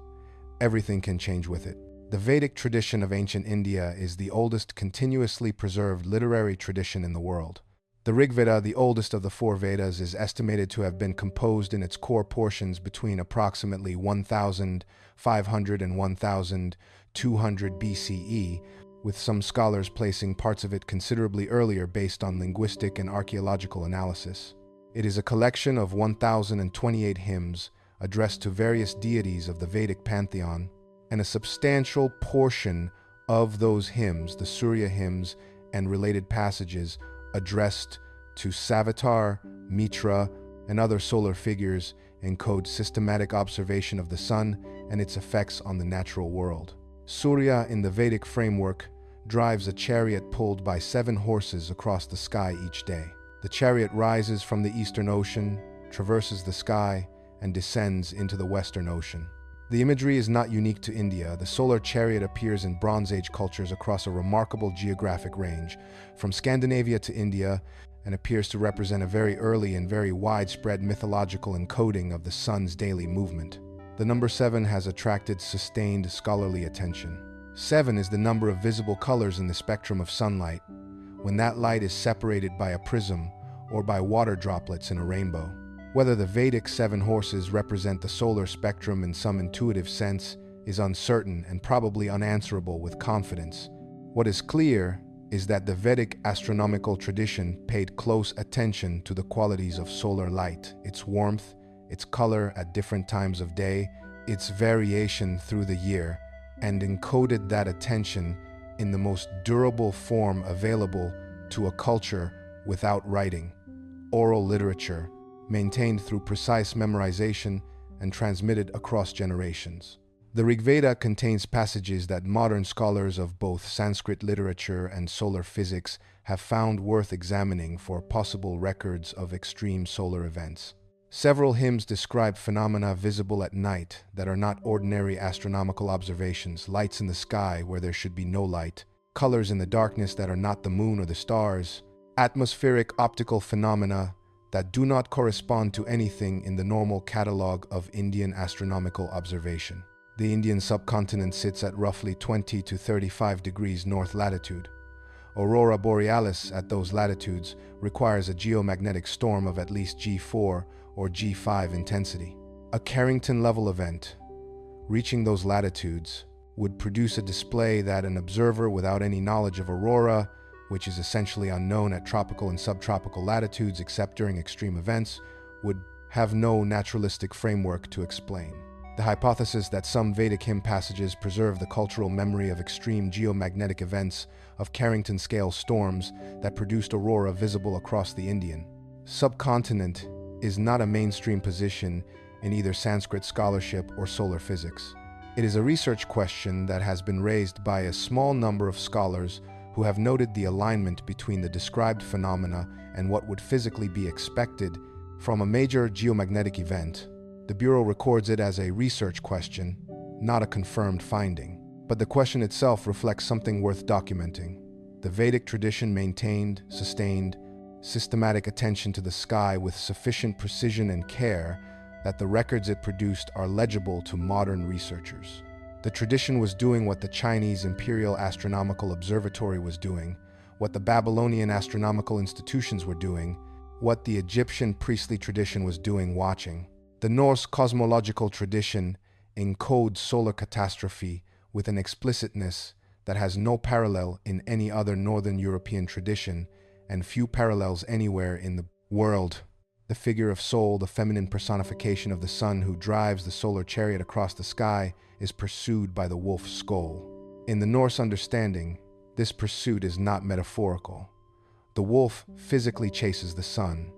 everything can change with it. The Vedic tradition of ancient India is the oldest continuously preserved literary tradition in the world. The Rig Veda, the oldest of the 4 Vedas, is estimated to have been composed in its core portions between approximately 1500 and 1200 BCE, with some scholars placing parts of it considerably earlier based on linguistic and archaeological analysis. It is a collection of 1028 hymns addressed to various deities of the Vedic pantheon, and a substantial portion of those hymns, the Surya hymns and related passages, addressed to Savitar, Mitra, and other solar figures, encode systematic observation of the sun and its effects on the natural world. Surya, in the Vedic framework, drives a chariot pulled by 7 horses across the sky each day. The chariot rises from the Eastern Ocean, traverses the sky, and descends into the Western Ocean. The imagery is not unique to India. The solar chariot appears in Bronze Age cultures across a remarkable geographic range, from Scandinavia to India, and appears to represent a very early and very widespread mythological encoding of the sun's daily movement. The number 7 has attracted sustained scholarly attention. 7 is the number of visible colors in the spectrum of sunlight, when that light is separated by a prism or by water droplets in a rainbow. Whether the Vedic 7 horses represent the solar spectrum in some intuitive sense is uncertain and probably unanswerable with confidence. What is clear is that the Vedic astronomical tradition paid close attention to the qualities of solar light, its warmth, its color at different times of day, its variation through the year, and encoded that attention in the most durable form available to a culture without writing, oral literature, maintained through precise memorization and transmitted across generations. The Rig Veda contains passages that modern scholars of both Sanskrit literature and solar physics have found worth examining for possible records of extreme solar events. Several hymns describe phenomena visible at night that are not ordinary astronomical observations, lights in the sky where there should be no light, colors in the darkness that are not the moon or the stars, atmospheric optical phenomena that do not correspond to anything in the normal catalogue of Indian astronomical observation. The Indian subcontinent sits at roughly 20 to 35 degrees north latitude. Aurora borealis at those latitudes requires a geomagnetic storm of at least G4 or G5 intensity. A Carrington-level event, reaching those latitudes, would produce a display that an observer without any knowledge of aurora, which is essentially unknown at tropical and subtropical latitudes except during extreme events, would have no naturalistic framework to explain. The hypothesis that some Vedic hymn passages preserve the cultural memory of extreme geomagnetic events of Carrington-scale storms that produced aurora visible across the Indian subcontinent is not a mainstream position in either Sanskrit scholarship or solar physics. It is a research question that has been raised by a small number of scholars who have noted the alignment between the described phenomena and what would physically be expected from a major geomagnetic event. The Bureau records it as a research question, not a confirmed finding. But the question itself reflects something worth documenting. The Vedic tradition maintained, sustained, systematic attention to the sky with sufficient precision and care that the records it produced are legible to modern researchers. The tradition was doing what the Chinese Imperial Astronomical Observatory was doing, what the Babylonian astronomical institutions were doing, what the Egyptian priestly tradition was doing watching. The Norse cosmological tradition encodes solar catastrophe with an explicitness that has no parallel in any other Northern European tradition and few parallels anywhere in the world. The figure of Sol, the feminine personification of the sun who drives the solar chariot across the sky, is pursued by the wolf's skull. In the Norse understanding, this pursuit is not metaphorical. The wolf physically chases the sun.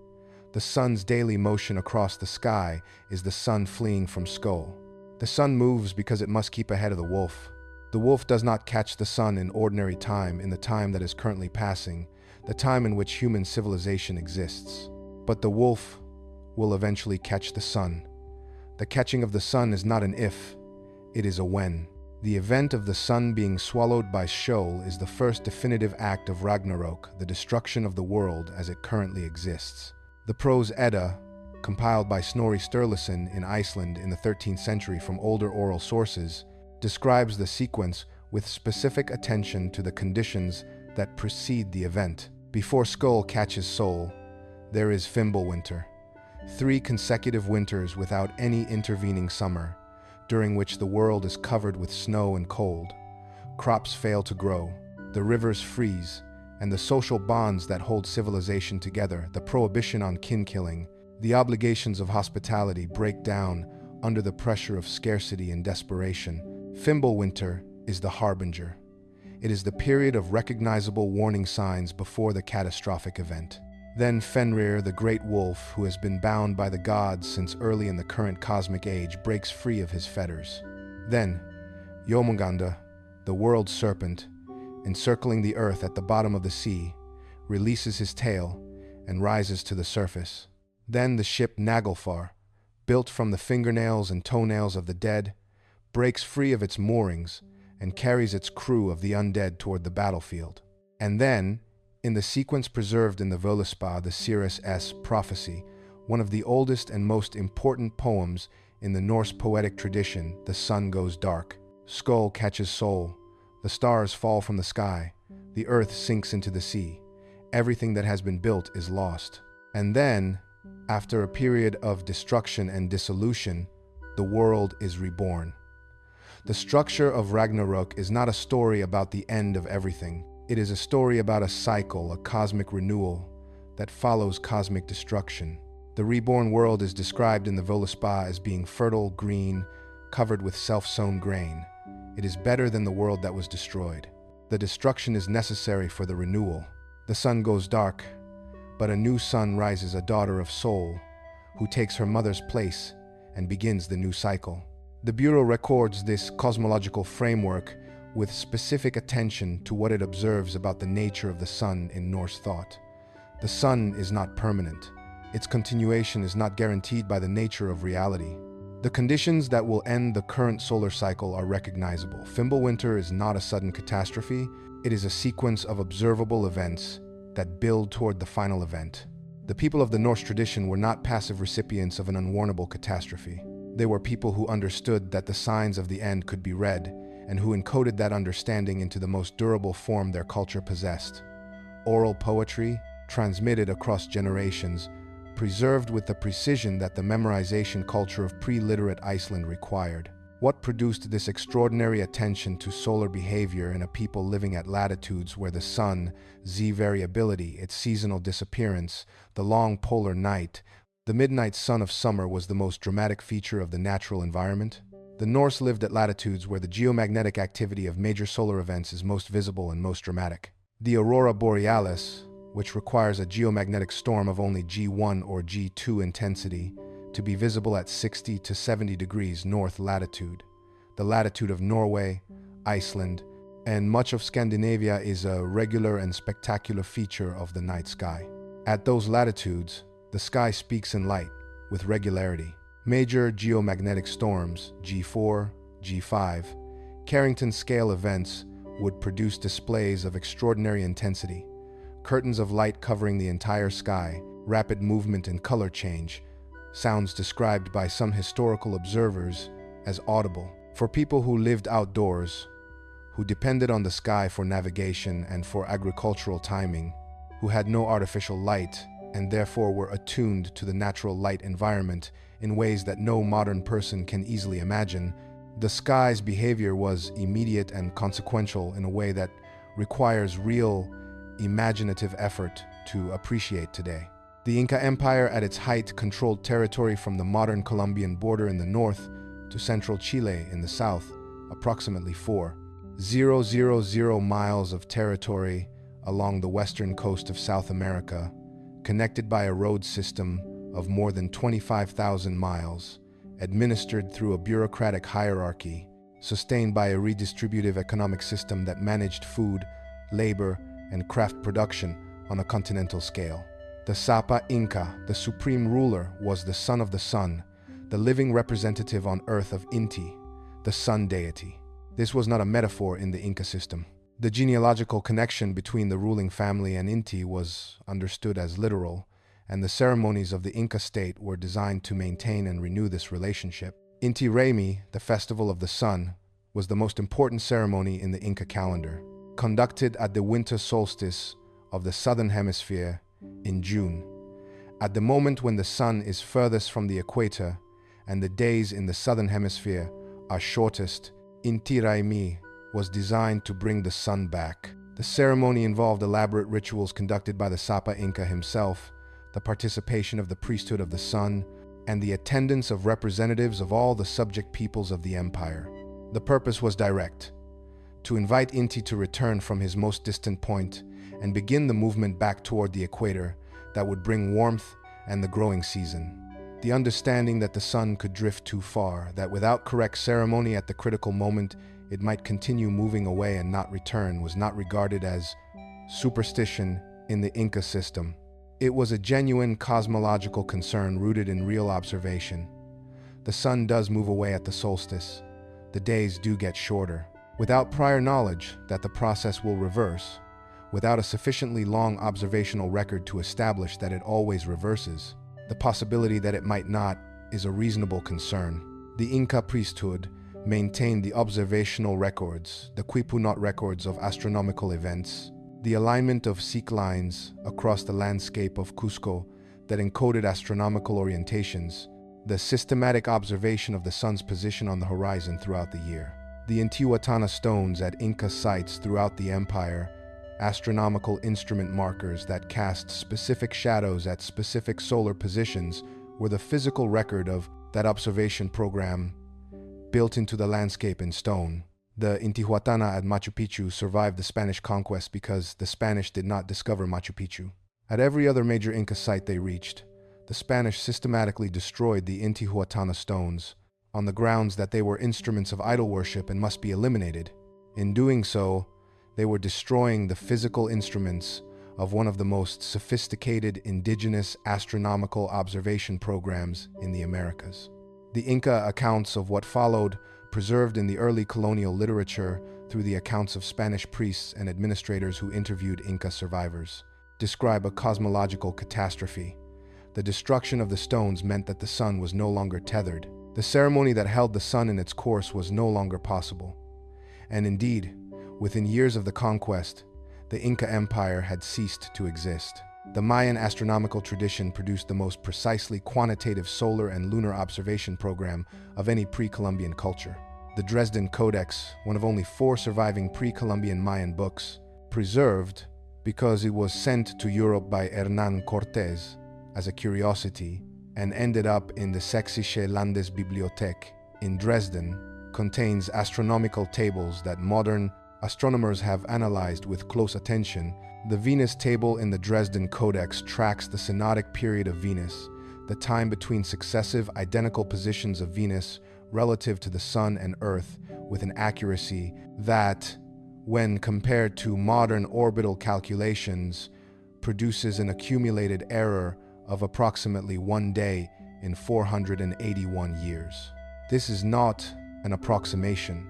The sun's daily motion across the sky is the sun fleeing from Skull. The sun moves because it must keep ahead of the wolf. The wolf does not catch the sun in ordinary time, in the time that is currently passing, the time in which human civilization exists. But the wolf will eventually catch the sun. The catching of the sun is not an if, it is a when. The event of the sun being swallowed by Sheol is the first definitive act of Ragnarok, the destruction of the world as it currently exists. The prose Edda, compiled by Snorri Sturluson in Iceland in the 13th century from older oral sources, describes the sequence with specific attention to the conditions that precede the event. Before Skull catches Sol, there is Fimbulwinter, 3 consecutive winters without any intervening summer, during which the world is covered with snow and cold. Crops fail to grow, the rivers freeze, and the social bonds that hold civilization together, the prohibition on kin-killing, the obligations of hospitality break down under the pressure of scarcity and desperation. Fimbulwinter is the harbinger. It is the period of recognizable warning signs before the catastrophic event. Then Fenrir, the great wolf, who has been bound by the gods since early in the current cosmic age, breaks free of his fetters. Then Jomagnetic, the world serpent, encircling the earth at the bottom of the sea, releases his tail and rises to the surface. Then the ship Naglfar, built from the fingernails and toenails of the dead, breaks free of its moorings and carries its crew of the undead toward the battlefield. And then In the sequence preserved in the Völuspá, the Cirrus S prophecy, one of the oldest and most important poems in the Norse poetic tradition, the sun goes dark, skull catches soul, the stars fall from the sky, the earth sinks into the sea, everything that has been built is lost. And then, after a period of destruction and dissolution, the world is reborn. The structure of Ragnarok is not a story about the end of everything. It is a story about a cycle, a cosmic renewal that follows cosmic destruction. The reborn world is described in the Völuspá as being fertile, green, covered with self-sown grain. It is better than the world that was destroyed. The destruction is necessary for the renewal. The sun goes dark, but a new sun rises, a daughter of Sol, who takes her mother's place and begins the new cycle. The Bureau records this cosmological framework with specific attention to what it observes about the nature of the sun in Norse thought. The sun is not permanent. Its continuation is not guaranteed by the nature of reality. The conditions that will end the current solar cycle are recognizable. Fimbulwinter is not a sudden catastrophe. It is a sequence of observable events that build toward the final event. The people of the Norse tradition were not passive recipients of an unwarnable catastrophe. They were people who understood that the signs of the end could be read, and who encoded that understanding into the most durable form their culture possessed. Oral poetry, transmitted across generations, preserved with the precision that the memorization culture of pre-literate Iceland required. What produced this extraordinary attention to solar behavior in a people living at latitudes where the sun, Z variability, its seasonal disappearance, the long polar night, the midnight sun of summer was the most dramatic feature of the natural environment? The Norse lived at latitudes where the geomagnetic activity of major solar events is most visible and most dramatic. The aurora borealis, which requires a geomagnetic storm of only G1 or G2 intensity to be visible at 60 to 70 degrees north latitude. The latitude of Norway, Iceland, and much of Scandinavia is a regular and spectacular feature of the night sky. At those latitudes, the sky speaks in light with regularity. Major geomagnetic storms, G4, G5, Carrington scale events would produce displays of extraordinary intensity. Curtains of light covering the entire sky, rapid movement and color change, sounds described by some historical observers as audible. For people who lived outdoors, who depended on the sky for navigation and for agricultural timing, who had no artificial light and therefore were attuned to the natural light environment in ways that no modern person can easily imagine, the sky's behavior was immediate and consequential in a way that requires real, imaginative effort to appreciate today. The Inca Empire at its height controlled territory from the modern Colombian border in the north to central Chile in the south, approximately 4,000 miles of territory along the western coast of South America, connected by a road system of more than 25,000 miles, administered through a bureaucratic hierarchy, sustained by a redistributive economic system that managed food, labor, and craft production on a continental scale. The Sapa Inca, the supreme ruler, was the son of the sun, the living representative on earth of Inti, the sun deity. This was not a metaphor in the Inca system. The genealogical connection between the ruling family and Inti was understood as literal, and the ceremonies of the Inca state were designed to maintain and renew this relationship. Inti Raymi, the festival of the sun, was the most important ceremony in the Inca calendar, conducted at the winter solstice of the southern hemisphere in June. At the moment when the sun is furthest from the equator and the days in the southern hemisphere are shortest, Inti Raymi was designed to bring the sun back. The ceremony involved elaborate rituals conducted by the Sapa Inca himself, the participation of the priesthood of the sun, and the attendance of representatives of all the subject peoples of the empire. The purpose was direct: to invite Inti to return from his most distant point and begin the movement back toward the equator that would bring warmth and the growing season. The understanding that the sun could drift too far, that without correct ceremony at the critical moment it might continue moving away and not return, was not regarded as superstition in the Inca system. It was a genuine cosmological concern rooted in real observation. The sun does move away at the solstice. The days do get shorter. Without prior knowledge that the process will reverse, without a sufficiently long observational record to establish that it always reverses. The possibility that it might not is a reasonable concern. The Inca priesthood maintained the observational records, the Quipunot records of astronomical events, the alignment of seek lines across the landscape of Cusco that encoded astronomical orientations, the systematic observation of the sun's position on the horizon throughout the year. The Intihuatana stones at Inca sites throughout the empire, astronomical instrument markers that cast specific shadows at specific solar positions, were the physical record of that observation program built into the landscape in stone. The Intihuatana at Machu Picchu survived the Spanish conquest because the Spanish did not discover Machu Picchu. At every other major Inca site they reached, the Spanish systematically destroyed the Intihuatana stones on the grounds that they were instruments of idol worship and must be eliminated. In doing so, they were destroying the physical instruments of one of the most sophisticated indigenous astronomical observation programs in the Americas. The Inca accounts of what followed, preserved in the early colonial literature through the accounts of Spanish priests and administrators who interviewed Inca survivors, describe a cosmological catastrophe. The destruction of the stones meant that the sun was no longer tethered. The ceremony that held the sun in its course was no longer possible. And indeed, within years of the conquest, the Inca Empire had ceased to exist. The Mayan astronomical tradition produced the most precisely quantitative solar and lunar observation program of any pre-Columbian culture. The Dresden Codex, one of only 4 surviving pre-Columbian Mayan books, preserved because it was sent to Europe by Hernán Cortés as a curiosity and ended up in the Sächsische Landesbibliothek in Dresden, contains astronomical tables that modern astronomers have analyzed with close attention. The Venus table in the Dresden Codex tracks the synodic period of Venus, the time between successive identical positions of Venus relative to the Sun and Earth, with an accuracy that, when compared to modern orbital calculations, produces an accumulated error of approximately 1 day in 481 years. This is not an approximation.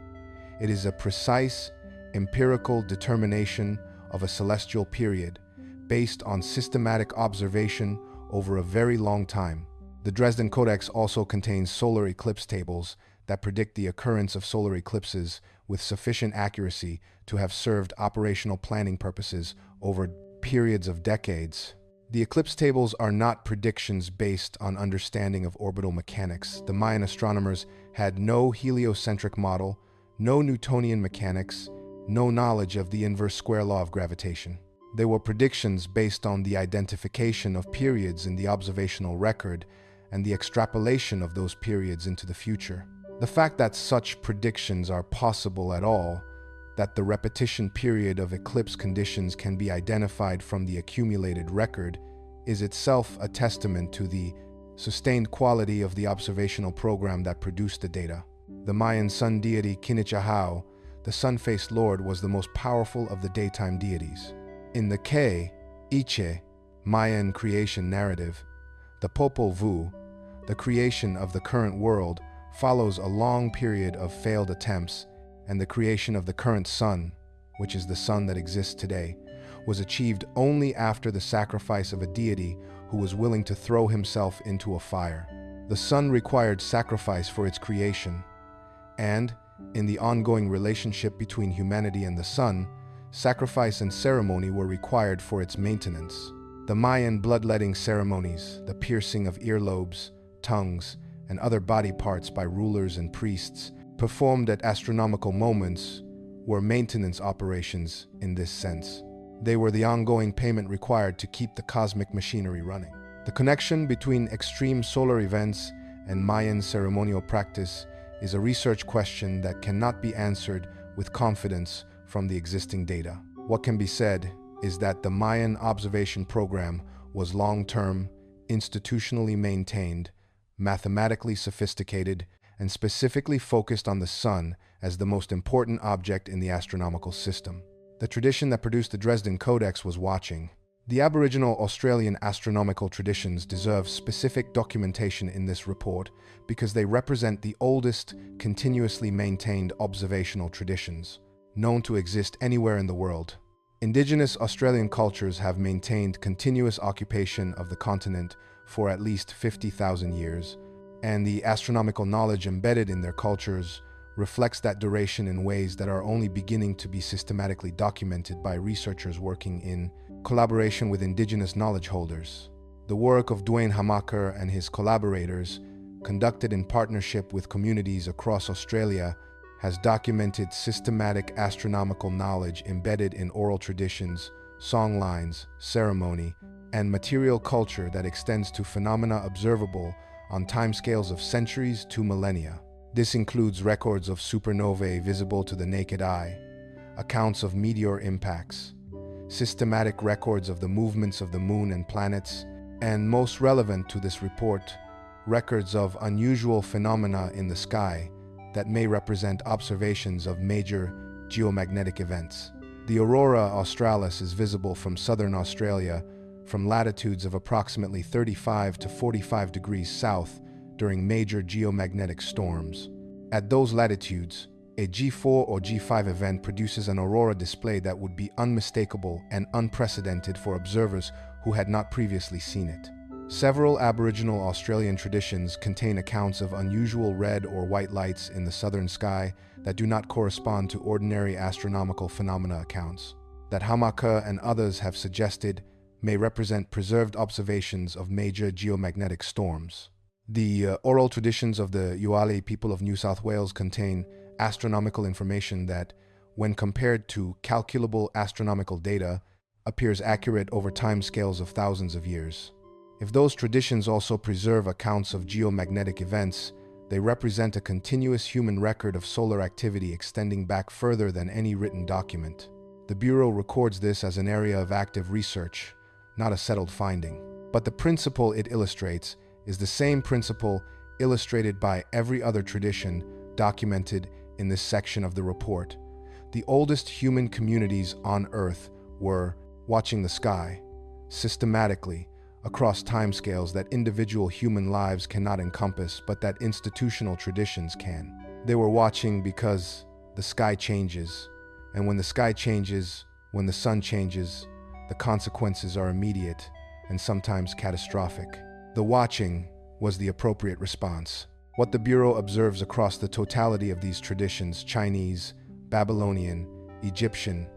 It is a precise, empirical determination of a celestial period based on systematic observation over a very long time. The Dresden Codex also contains solar eclipse tables that predict the occurrence of solar eclipses with sufficient accuracy to have served operational planning purposes over periods of decades. The eclipse tables are not predictions based on understanding of orbital mechanics. The Mayan astronomers had no heliocentric model, no Newtonian mechanics, no knowledge of the inverse square law of gravitation. They were predictions based on the identification of periods in the observational record and the extrapolation of those periods into the future. The fact that such predictions are possible at all, that the repetition period of eclipse conditions can be identified from the accumulated record, is itself a testament to the sustained quality of the observational program that produced the data. The Mayan sun deity Kinichahau, the sun-faced lord, was the most powerful of the daytime deities. In the Iche, Mayan creation narrative, the Popol Vuh, the creation of the current world, follows a long period of failed attempts, and the creation of the current sun, which is the sun that exists today, was achieved only after the sacrifice of a deity who was willing to throw himself into a fire. The sun required sacrifice for its creation, and, in the ongoing relationship between humanity and the sun, sacrifice and ceremony were required for its maintenance. The Mayan bloodletting ceremonies, the piercing of earlobes, tongues, and other body parts by rulers and priests, performed at astronomical moments, were maintenance operations in this sense. They were the ongoing payment required to keep the cosmic machinery running. The connection between extreme solar events and Mayan ceremonial practice is a research question that cannot be answered with confidence from the existing data. What can be said is that the Mayan observation program was long-term, institutionally maintained, mathematically sophisticated, and specifically focused on the sun as the most important object in the astronomical system. The tradition that produced the Dresden Codex was watching. The Aboriginal Australian astronomical traditions deserve specific documentation in this report because they represent the oldest, continuously maintained observational traditions known to exist anywhere in the world. Indigenous Australian cultures have maintained continuous occupation of the continent for at least 50,000 years, and the astronomical knowledge embedded in their cultures reflects that duration in ways that are only beginning to be systematically documented by researchers working in collaboration with Indigenous knowledge holders. The work of Dwayne Hamaker and his collaborators, conducted in partnership with communities across Australia, has documented systematic astronomical knowledge embedded in oral traditions, songlines, ceremony, and material culture that extends to phenomena observable on timescales of centuries to millennia. This includes records of supernovae visible to the naked eye, accounts of meteor impacts, systematic records of the movements of the moon and planets, and most relevant to this report, records of unusual phenomena in the sky that may represent observations of major geomagnetic events. The aurora australis is visible from southern Australia from latitudes of approximately 35 to 45 degrees south during major geomagnetic storms. At those latitudes, a G4 or G5 event produces an aurora display that would be unmistakable and unprecedented for observers who had not previously seen it. Several Aboriginal Australian traditions contain accounts of unusual red or white lights in the southern sky that do not correspond to ordinary astronomical phenomena accounts, that Hamaker and others have suggested may represent preserved observations of major geomagnetic storms. The oral traditions of the Yuali people of New South Wales contain astronomical information that, when compared to calculable astronomical data, appears accurate over timescales of thousands of years. If those traditions also preserve accounts of geomagnetic events, they represent a continuous human record of solar activity extending back further than any written document. The Bureau records this as an area of active research, not a settled finding. But the principle it illustrates is the same principle illustrated by every other tradition documented in this section of the report. The oldest human communities on Earth were watching the sky, systematically, across timescales that individual human lives cannot encompass, but that institutional traditions can. They were watching because the sky changes, and when the sky changes, when the sun changes, the consequences are immediate and sometimes catastrophic. The watching was the appropriate response. What the Bureau observes across the totality of these traditions, Chinese, Babylonian, Egyptian,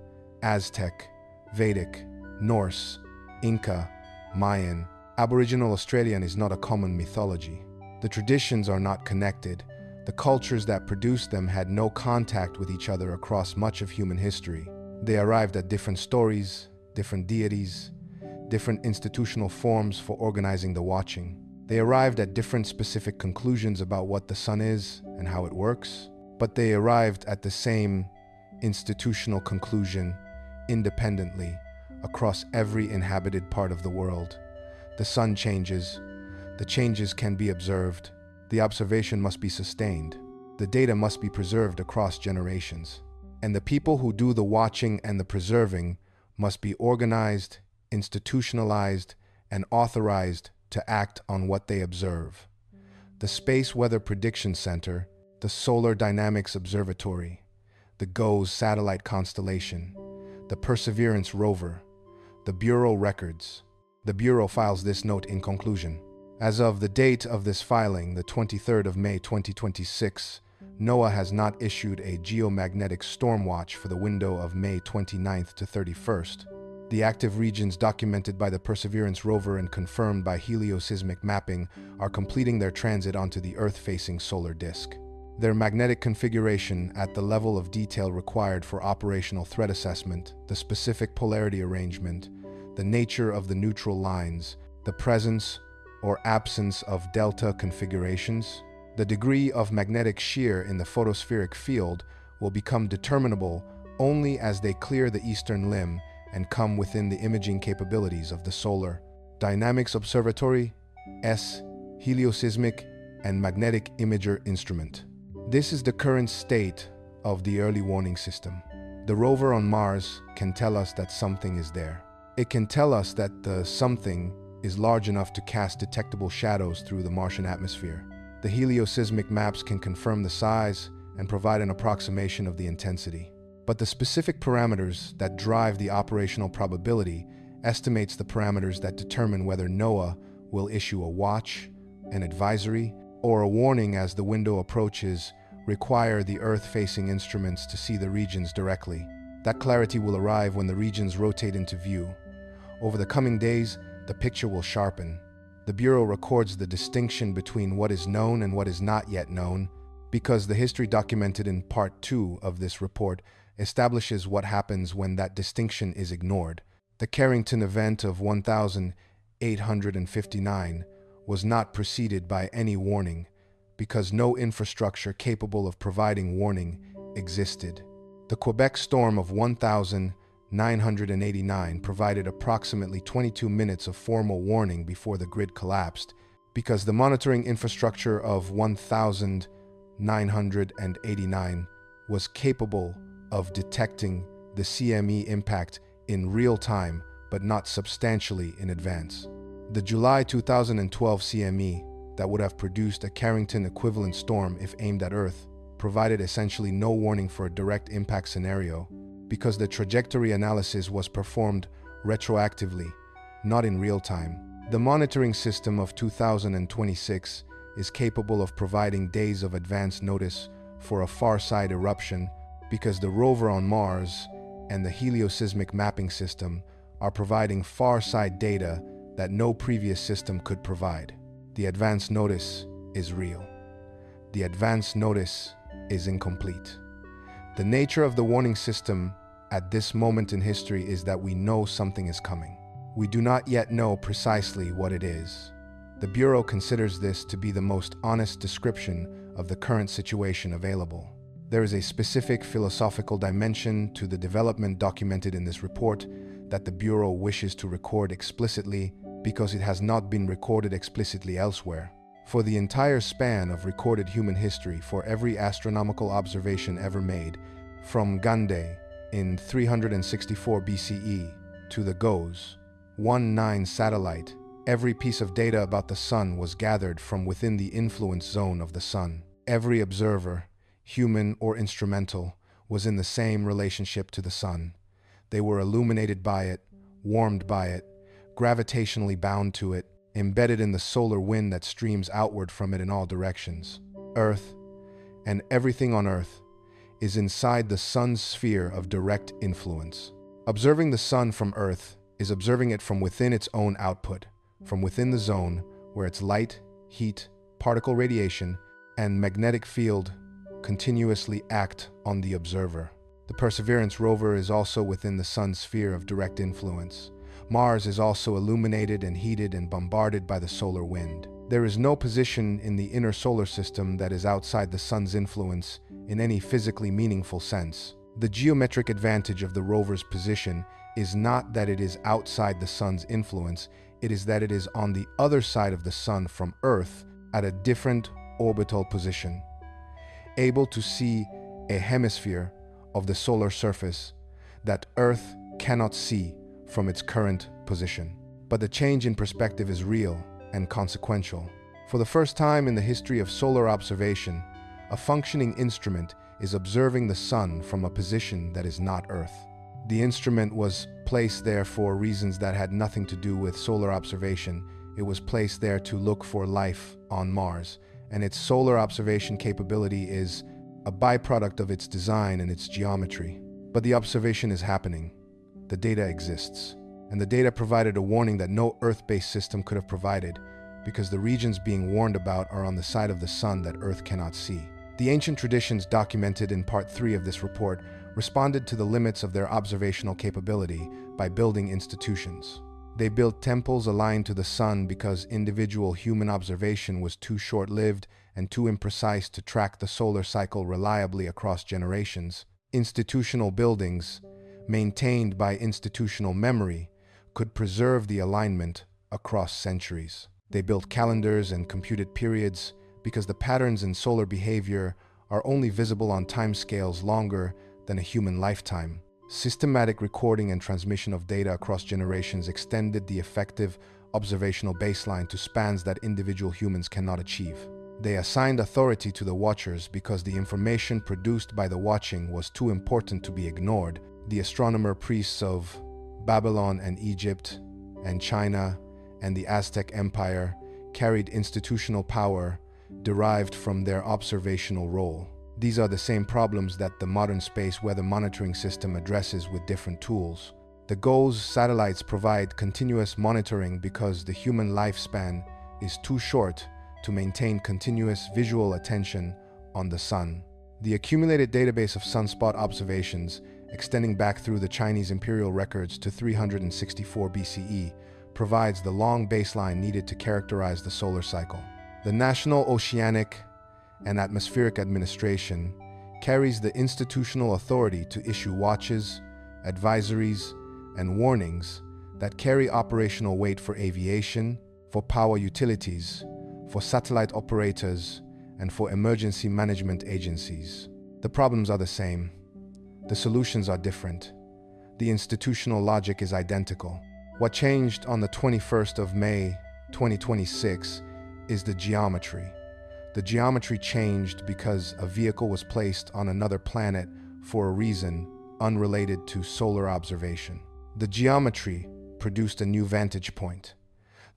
Aztec, Vedic, Norse, Inca, Mayan, Aboriginal Australian, is not a common mythology. The traditions are not connected. The cultures that produced them had no contact with each other across much of human history. They arrived at different stories, different deities, different institutional forms for organizing the watching. They arrived at different specific conclusions about what the sun is and how it works, but they arrived at the same institutional conclusion independently across every inhabited part of the world. The sun changes. The changes can be observed. The observation must be sustained. The data must be preserved across generations. And the people who do the watching and the preserving must be organized, institutionalized, and authorized to act on what they observe. The Space Weather Prediction Center, the Solar Dynamics Observatory, the GOES satellite constellation, the Perseverance Rover, the Bureau records. The Bureau files this note in conclusion. As of the date of this filing, the 23rd of May 2026, NOAA has not issued a geomagnetic storm watch for the window of May 29th to 31st. The active regions documented by the Perseverance rover and confirmed by helioseismic mapping are completing their transit onto the Earth-facing solar disk. Their magnetic configuration at the level of detail required for operational threat assessment, the specific polarity arrangement, the nature of the neutral lines, the presence or absence of delta configurations, the degree of magnetic shear in the photospheric field will become determinable only as they clear the eastern limb and come within the imaging capabilities of the Solar Dynamics Observatory, helioseismic, and magnetic imager instrument. This is the current state of the early warning system. The rover on Mars can tell us that something is there. It can tell us that the something is large enough to cast detectable shadows through the Martian atmosphere. The helioseismic maps can confirm the size and provide an approximation of the intensity. But the specific parameters that drive the operational probability estimates the parameters that determine whether NOAA will issue a watch, an advisory, or a warning as the window approaches, require the Earth-facing instruments to see the regions directly. That clarity will arrive when the regions rotate into view. Over the coming days, the picture will sharpen. The Bureau records the distinction between what is known and what is not yet known, because the history documented in Part 2 of this report establishes what happens when that distinction is ignored. The Carrington event of 1859 was not preceded by any warning, because no infrastructure capable of providing warning existed. The Quebec storm of 1989 provided approximately 22 minutes of formal warning before the grid collapsed, because the monitoring infrastructure of 1989 was capable of detecting the CME impact in real time, but not substantially in advance. The July 2012 CME that would have produced a Carrington equivalent storm if aimed at Earth provided essentially no warning for a direct impact scenario, because the trajectory analysis was performed retroactively, not in real time. The monitoring system of 2026 is capable of providing days of advance notice for a far-side eruption, because the Rover on Mars and the helioseismic mapping system are providing far-side data that no previous system could provide. The advance notice is real. The advance notice is incomplete. The nature of the warning system at this moment in history is that we know something is coming. We do not yet know precisely what it is. The Bureau considers this to be the most honest description of the current situation available. There is a specific philosophical dimension to the development documented in this report that the Bureau wishes to record explicitly, because it has not been recorded explicitly elsewhere. For the entire span of recorded human history, for every astronomical observation ever made, from Gande in 364 BCE to the GOES 19 satellite, every piece of data about the Sun was gathered from within the influence zone of the Sun. Every observer, human or instrumental, was in the same relationship to the Sun. They were illuminated by it, warmed by it, gravitationally bound to it, embedded in the solar wind that streams outward from it in all directions. Earth, and everything on Earth, is inside the Sun's sphere of direct influence. Observing the Sun from Earth is observing it from within its own output, from within the zone where its light, heat, particle radiation, and magnetic field continuously act on the observer. The Perseverance rover is also within the Sun's sphere of direct influence. Mars is also illuminated and heated and bombarded by the solar wind. There is no position in the inner solar system that is outside the Sun's influence in any physically meaningful sense. The geometric advantage of the rover's position is not that it is outside the Sun's influence, it is that it is on the other side of the Sun from Earth at a different orbital position, able to see a hemisphere of the solar surface that Earth cannot see from its current position. But the change in perspective is real and consequential. For the first time in the history of solar observation, a functioning instrument is observing the Sun from a position that is not Earth. The instrument was placed there for reasons that had nothing to do with solar observation. It was placed there to look for life on Mars, and its solar observation capability is a byproduct of its design and its geometry. But the observation is happening. The data exists, and the data provided a warning that no Earth-based system could have provided, because the regions being warned about are on the side of the Sun that Earth cannot see. The ancient traditions documented in Part 3 of this report responded to the limits of their observational capability by building institutions. They built temples aligned to the Sun because individual human observation was too short-lived and too imprecise to track the solar cycle reliably across generations. Institutional buildings, maintained by institutional memory, could preserve the alignment across centuries. They built calendars and computed periods because the patterns in solar behavior are only visible on timescales longer than a human lifetime. Systematic recording and transmission of data across generations extended the effective observational baseline to spans that individual humans cannot achieve. They assigned authority to the watchers because the information produced by the watching was too important to be ignored. The astronomer priests of Babylon and Egypt and China and the Aztec Empire carried institutional power derived from their observational role. These are the same problems that the modern space weather monitoring system addresses with different tools. The GOES satellites provide continuous monitoring because the human lifespan is too short to maintain continuous visual attention on the sun. The accumulated database of sunspot observations, extending back through the Chinese imperial records to 364 BCE, provides the long baseline needed to characterize the solar cycle. The National Oceanic and Atmospheric Administration carries the institutional authority to issue watches, advisories, and warnings that carry operational weight for aviation, for power utilities, for satellite operators, and for emergency management agencies. The problems are the same. The solutions are different. The institutional logic is identical. What changed on the 21st of May, 2026 is the geometry. The geometry changed because a vehicle was placed on another planet for a reason unrelated to solar observation. The geometry produced a new vantage point.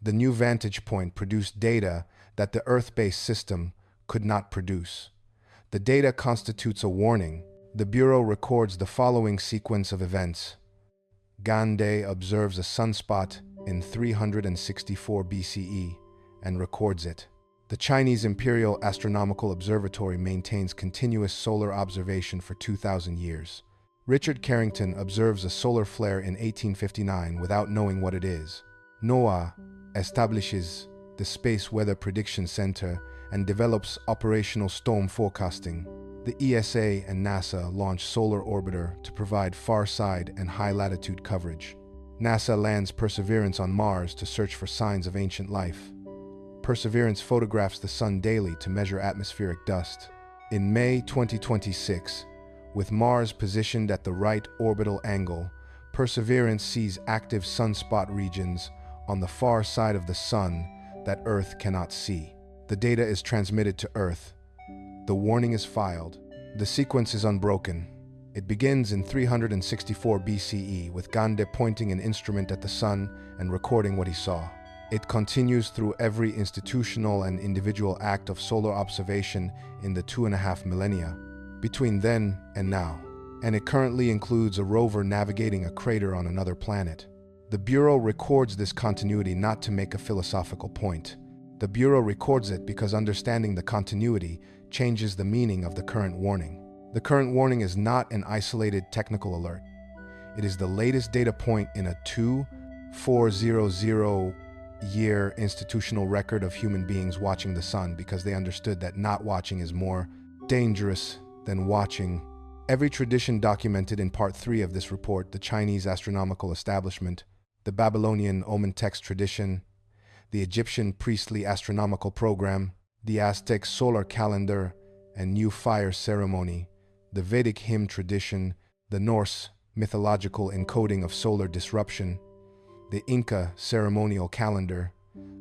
The new vantage point produced data that the Earth-based system could not produce. The data constitutes a warning. The Bureau records the following sequence of events. Gande observes a sunspot in 364 BCE and records it. The Chinese Imperial Astronomical Observatory maintains continuous solar observation for 2,000 years. Richard Carrington observes a solar flare in 1859 without knowing what it is. NOAA establishes the Space Weather Prediction Center and develops operational storm forecasting. The ESA and NASA launch Solar Orbiter to provide far-side and high-latitude coverage. NASA lands Perseverance on Mars to search for signs of ancient life. Perseverance photographs the sun daily to measure atmospheric dust. In May 2026, with Mars positioned at the right orbital angle, Perseverance sees active sunspot regions on the far side of the sun that Earth cannot see. The data is transmitted to Earth. The warning is filed. The sequence is unbroken. It begins in 364 BCE with Gande pointing an instrument at the sun and recording what he saw. It continues through every institutional and individual act of solar observation in the 2.5 millennia, between then and now. And it currently includes a rover navigating a crater on another planet. The Bureau records this continuity not to make a philosophical point. The Bureau records it because understanding the continuity changes the meaning of the current warning. The current warning is not an isolated technical alert. It is the latest data point in a 2400-year institutional record of human beings watching the sun because they understood that not watching is more dangerous than watching. Every tradition documented in Part 3 of this report, the Chinese astronomical establishment, the Babylonian omen text tradition, the Egyptian priestly astronomical program, the Aztec solar calendar and new fire ceremony, the Vedic hymn tradition, the Norse mythological encoding of solar disruption, the Inca ceremonial calendar,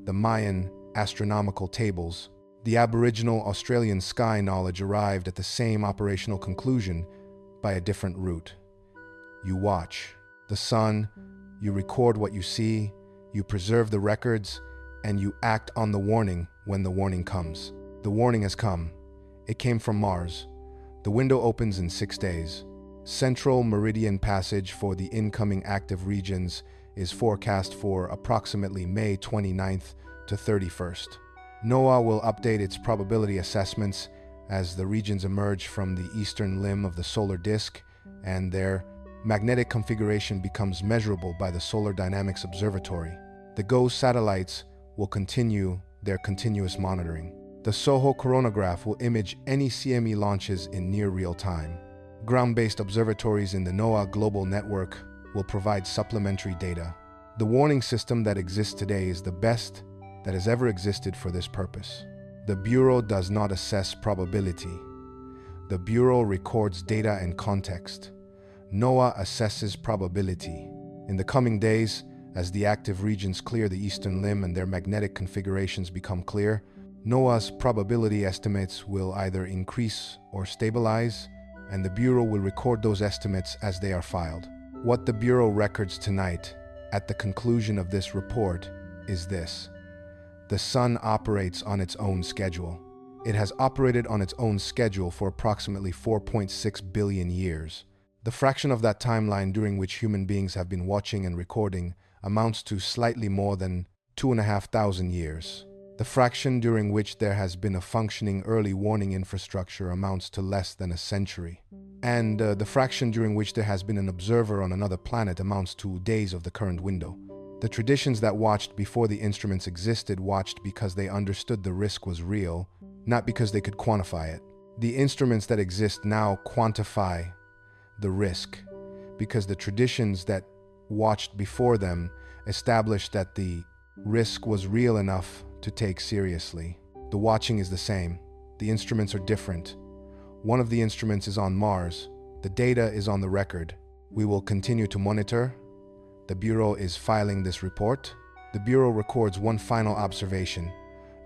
the Mayan astronomical tables, the Aboriginal Australian sky knowledge arrived at the same operational conclusion by a different route. You watch the sun, you record what you see, you preserve the records, and you act on the warning when the warning comes. The warning has come. It came from Mars. The window opens in 6 days. Central meridian passage for the incoming active regions is forecast for approximately May 29th to 31st. NOAA will update its probability assessments as the regions emerge from the eastern limb of the solar disk and their magnetic configuration becomes measurable by the Solar Dynamics Observatory. The GOES satellites will continue their continuous monitoring. The SOHO coronagraph will image any CME launches in near real time. Ground-based observatories in the NOAA global network will provide supplementary data. The warning system that exists today is the best that has ever existed for this purpose. The Bureau does not assess probability. The Bureau records data and context. NOAA assesses probability. In the coming days, as the active regions clear the eastern limb and their magnetic configurations become clear, NOAA's probability estimates will either increase or stabilize, and the Bureau will record those estimates as they are filed. What the Bureau records tonight, at the conclusion of this report, is this. The Sun operates on its own schedule. It has operated on its own schedule for approximately 4.6 billion years. The fraction of that timeline during which human beings have been watching and recording amounts to slightly more than 2,500 years. The fraction during which there has been a functioning early warning infrastructure amounts to less than a century. And the fraction during which there has been an observer on another planet amounts to days of the current window. The traditions that watched before the instruments existed watched because they understood the risk was real, not because they could quantify it. The instruments that exist now quantify the risk because the traditions that watched before them established that the risk was real enough to take seriously. The watching is the same. The instruments are different. One of the instruments is on Mars. The data is on the record. We will continue to monitor. The Bureau is filing this report. The Bureau records one final observation,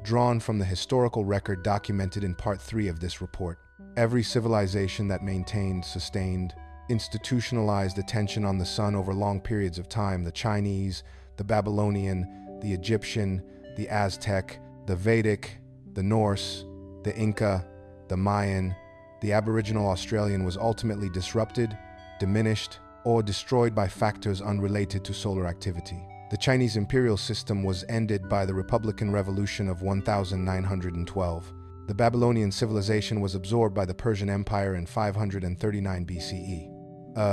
drawn from the historical record documented in Part 3 of this report. Every civilization that maintained, sustained, institutionalized attention on the sun over long periods of time, the Chinese, the Babylonian, the Egyptian, the Aztec, the Vedic, the Norse, the Inca, the Mayan, the Aboriginal Australian, was ultimately disrupted, diminished, or destroyed by factors unrelated to solar activity. The Chinese imperial system was ended by the Republican Revolution of 1912. The Babylonian civilization was absorbed by the Persian Empire in 539 BCE.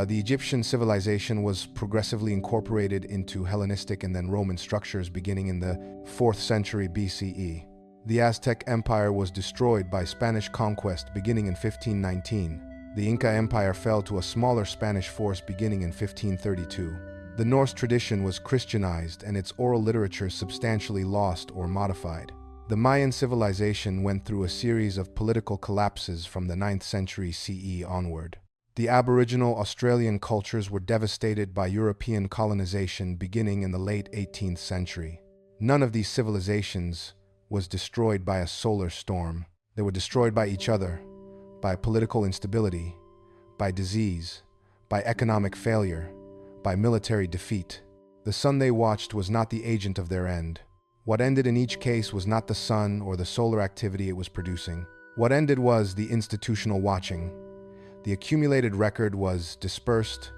The Egyptian civilization was progressively incorporated into Hellenistic and then Roman structures beginning in the 4th century BCE. The Aztec Empire was destroyed by Spanish conquest beginning in 1519. The Inca Empire fell to a smaller Spanish force beginning in 1532. The Norse tradition was Christianized and its oral literature substantially lost or modified. The Mayan civilization went through a series of political collapses from the 9th century CE onward. The Aboriginal Australian cultures were devastated by European colonization beginning in the late 18th century. None of these civilizations was destroyed by a solar storm. They were destroyed by each other, by political instability, by disease, by economic failure, by military defeat. The sun they watched was not the agent of their end. What ended in each case was not the sun or the solar activity it was producing. What ended was the institutional watching. The accumulated record was dispersed,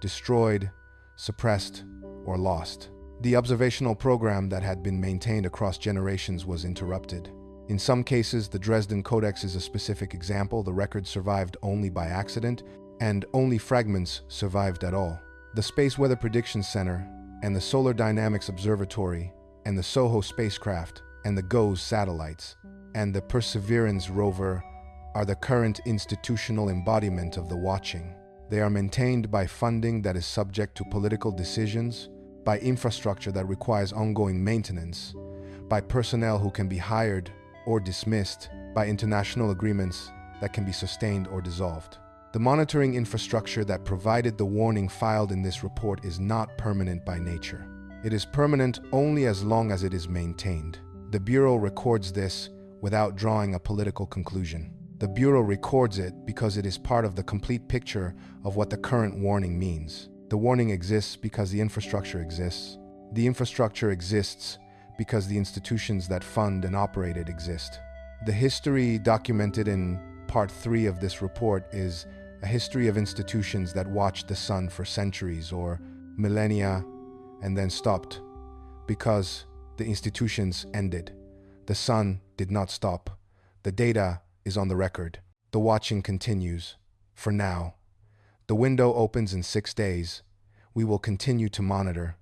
destroyed, suppressed, or lost. The observational program that had been maintained across generations was interrupted. In some cases, the Dresden Codex is a specific example. The record survived only by accident, and only fragments survived at all. The Space Weather Prediction Center, and the Solar Dynamics Observatory, and the SOHO spacecraft, and the GOES satellites, and the Perseverance rover are the current institutional embodiment of the watching. They are maintained by funding that is subject to political decisions, by infrastructure that requires ongoing maintenance, by personnel who can be hired or dismissed, by international agreements that can be sustained or dissolved. The monitoring infrastructure that provided the warning filed in this report is not permanent by nature. It is permanent only as long as it is maintained. The Bureau records this without drawing a political conclusion. The Bureau records it because it is part of the complete picture of what the current warning means. The warning exists because the infrastructure exists. The infrastructure exists because the institutions that fund and operate it exist. The history documented in Part 3 of this report is a history of institutions that watched the sun for centuries or millennia and then stopped because the institutions ended. The sun did not stop. The data is on the record. The watching continues. For now. The window opens in 6 days. We will continue to monitor.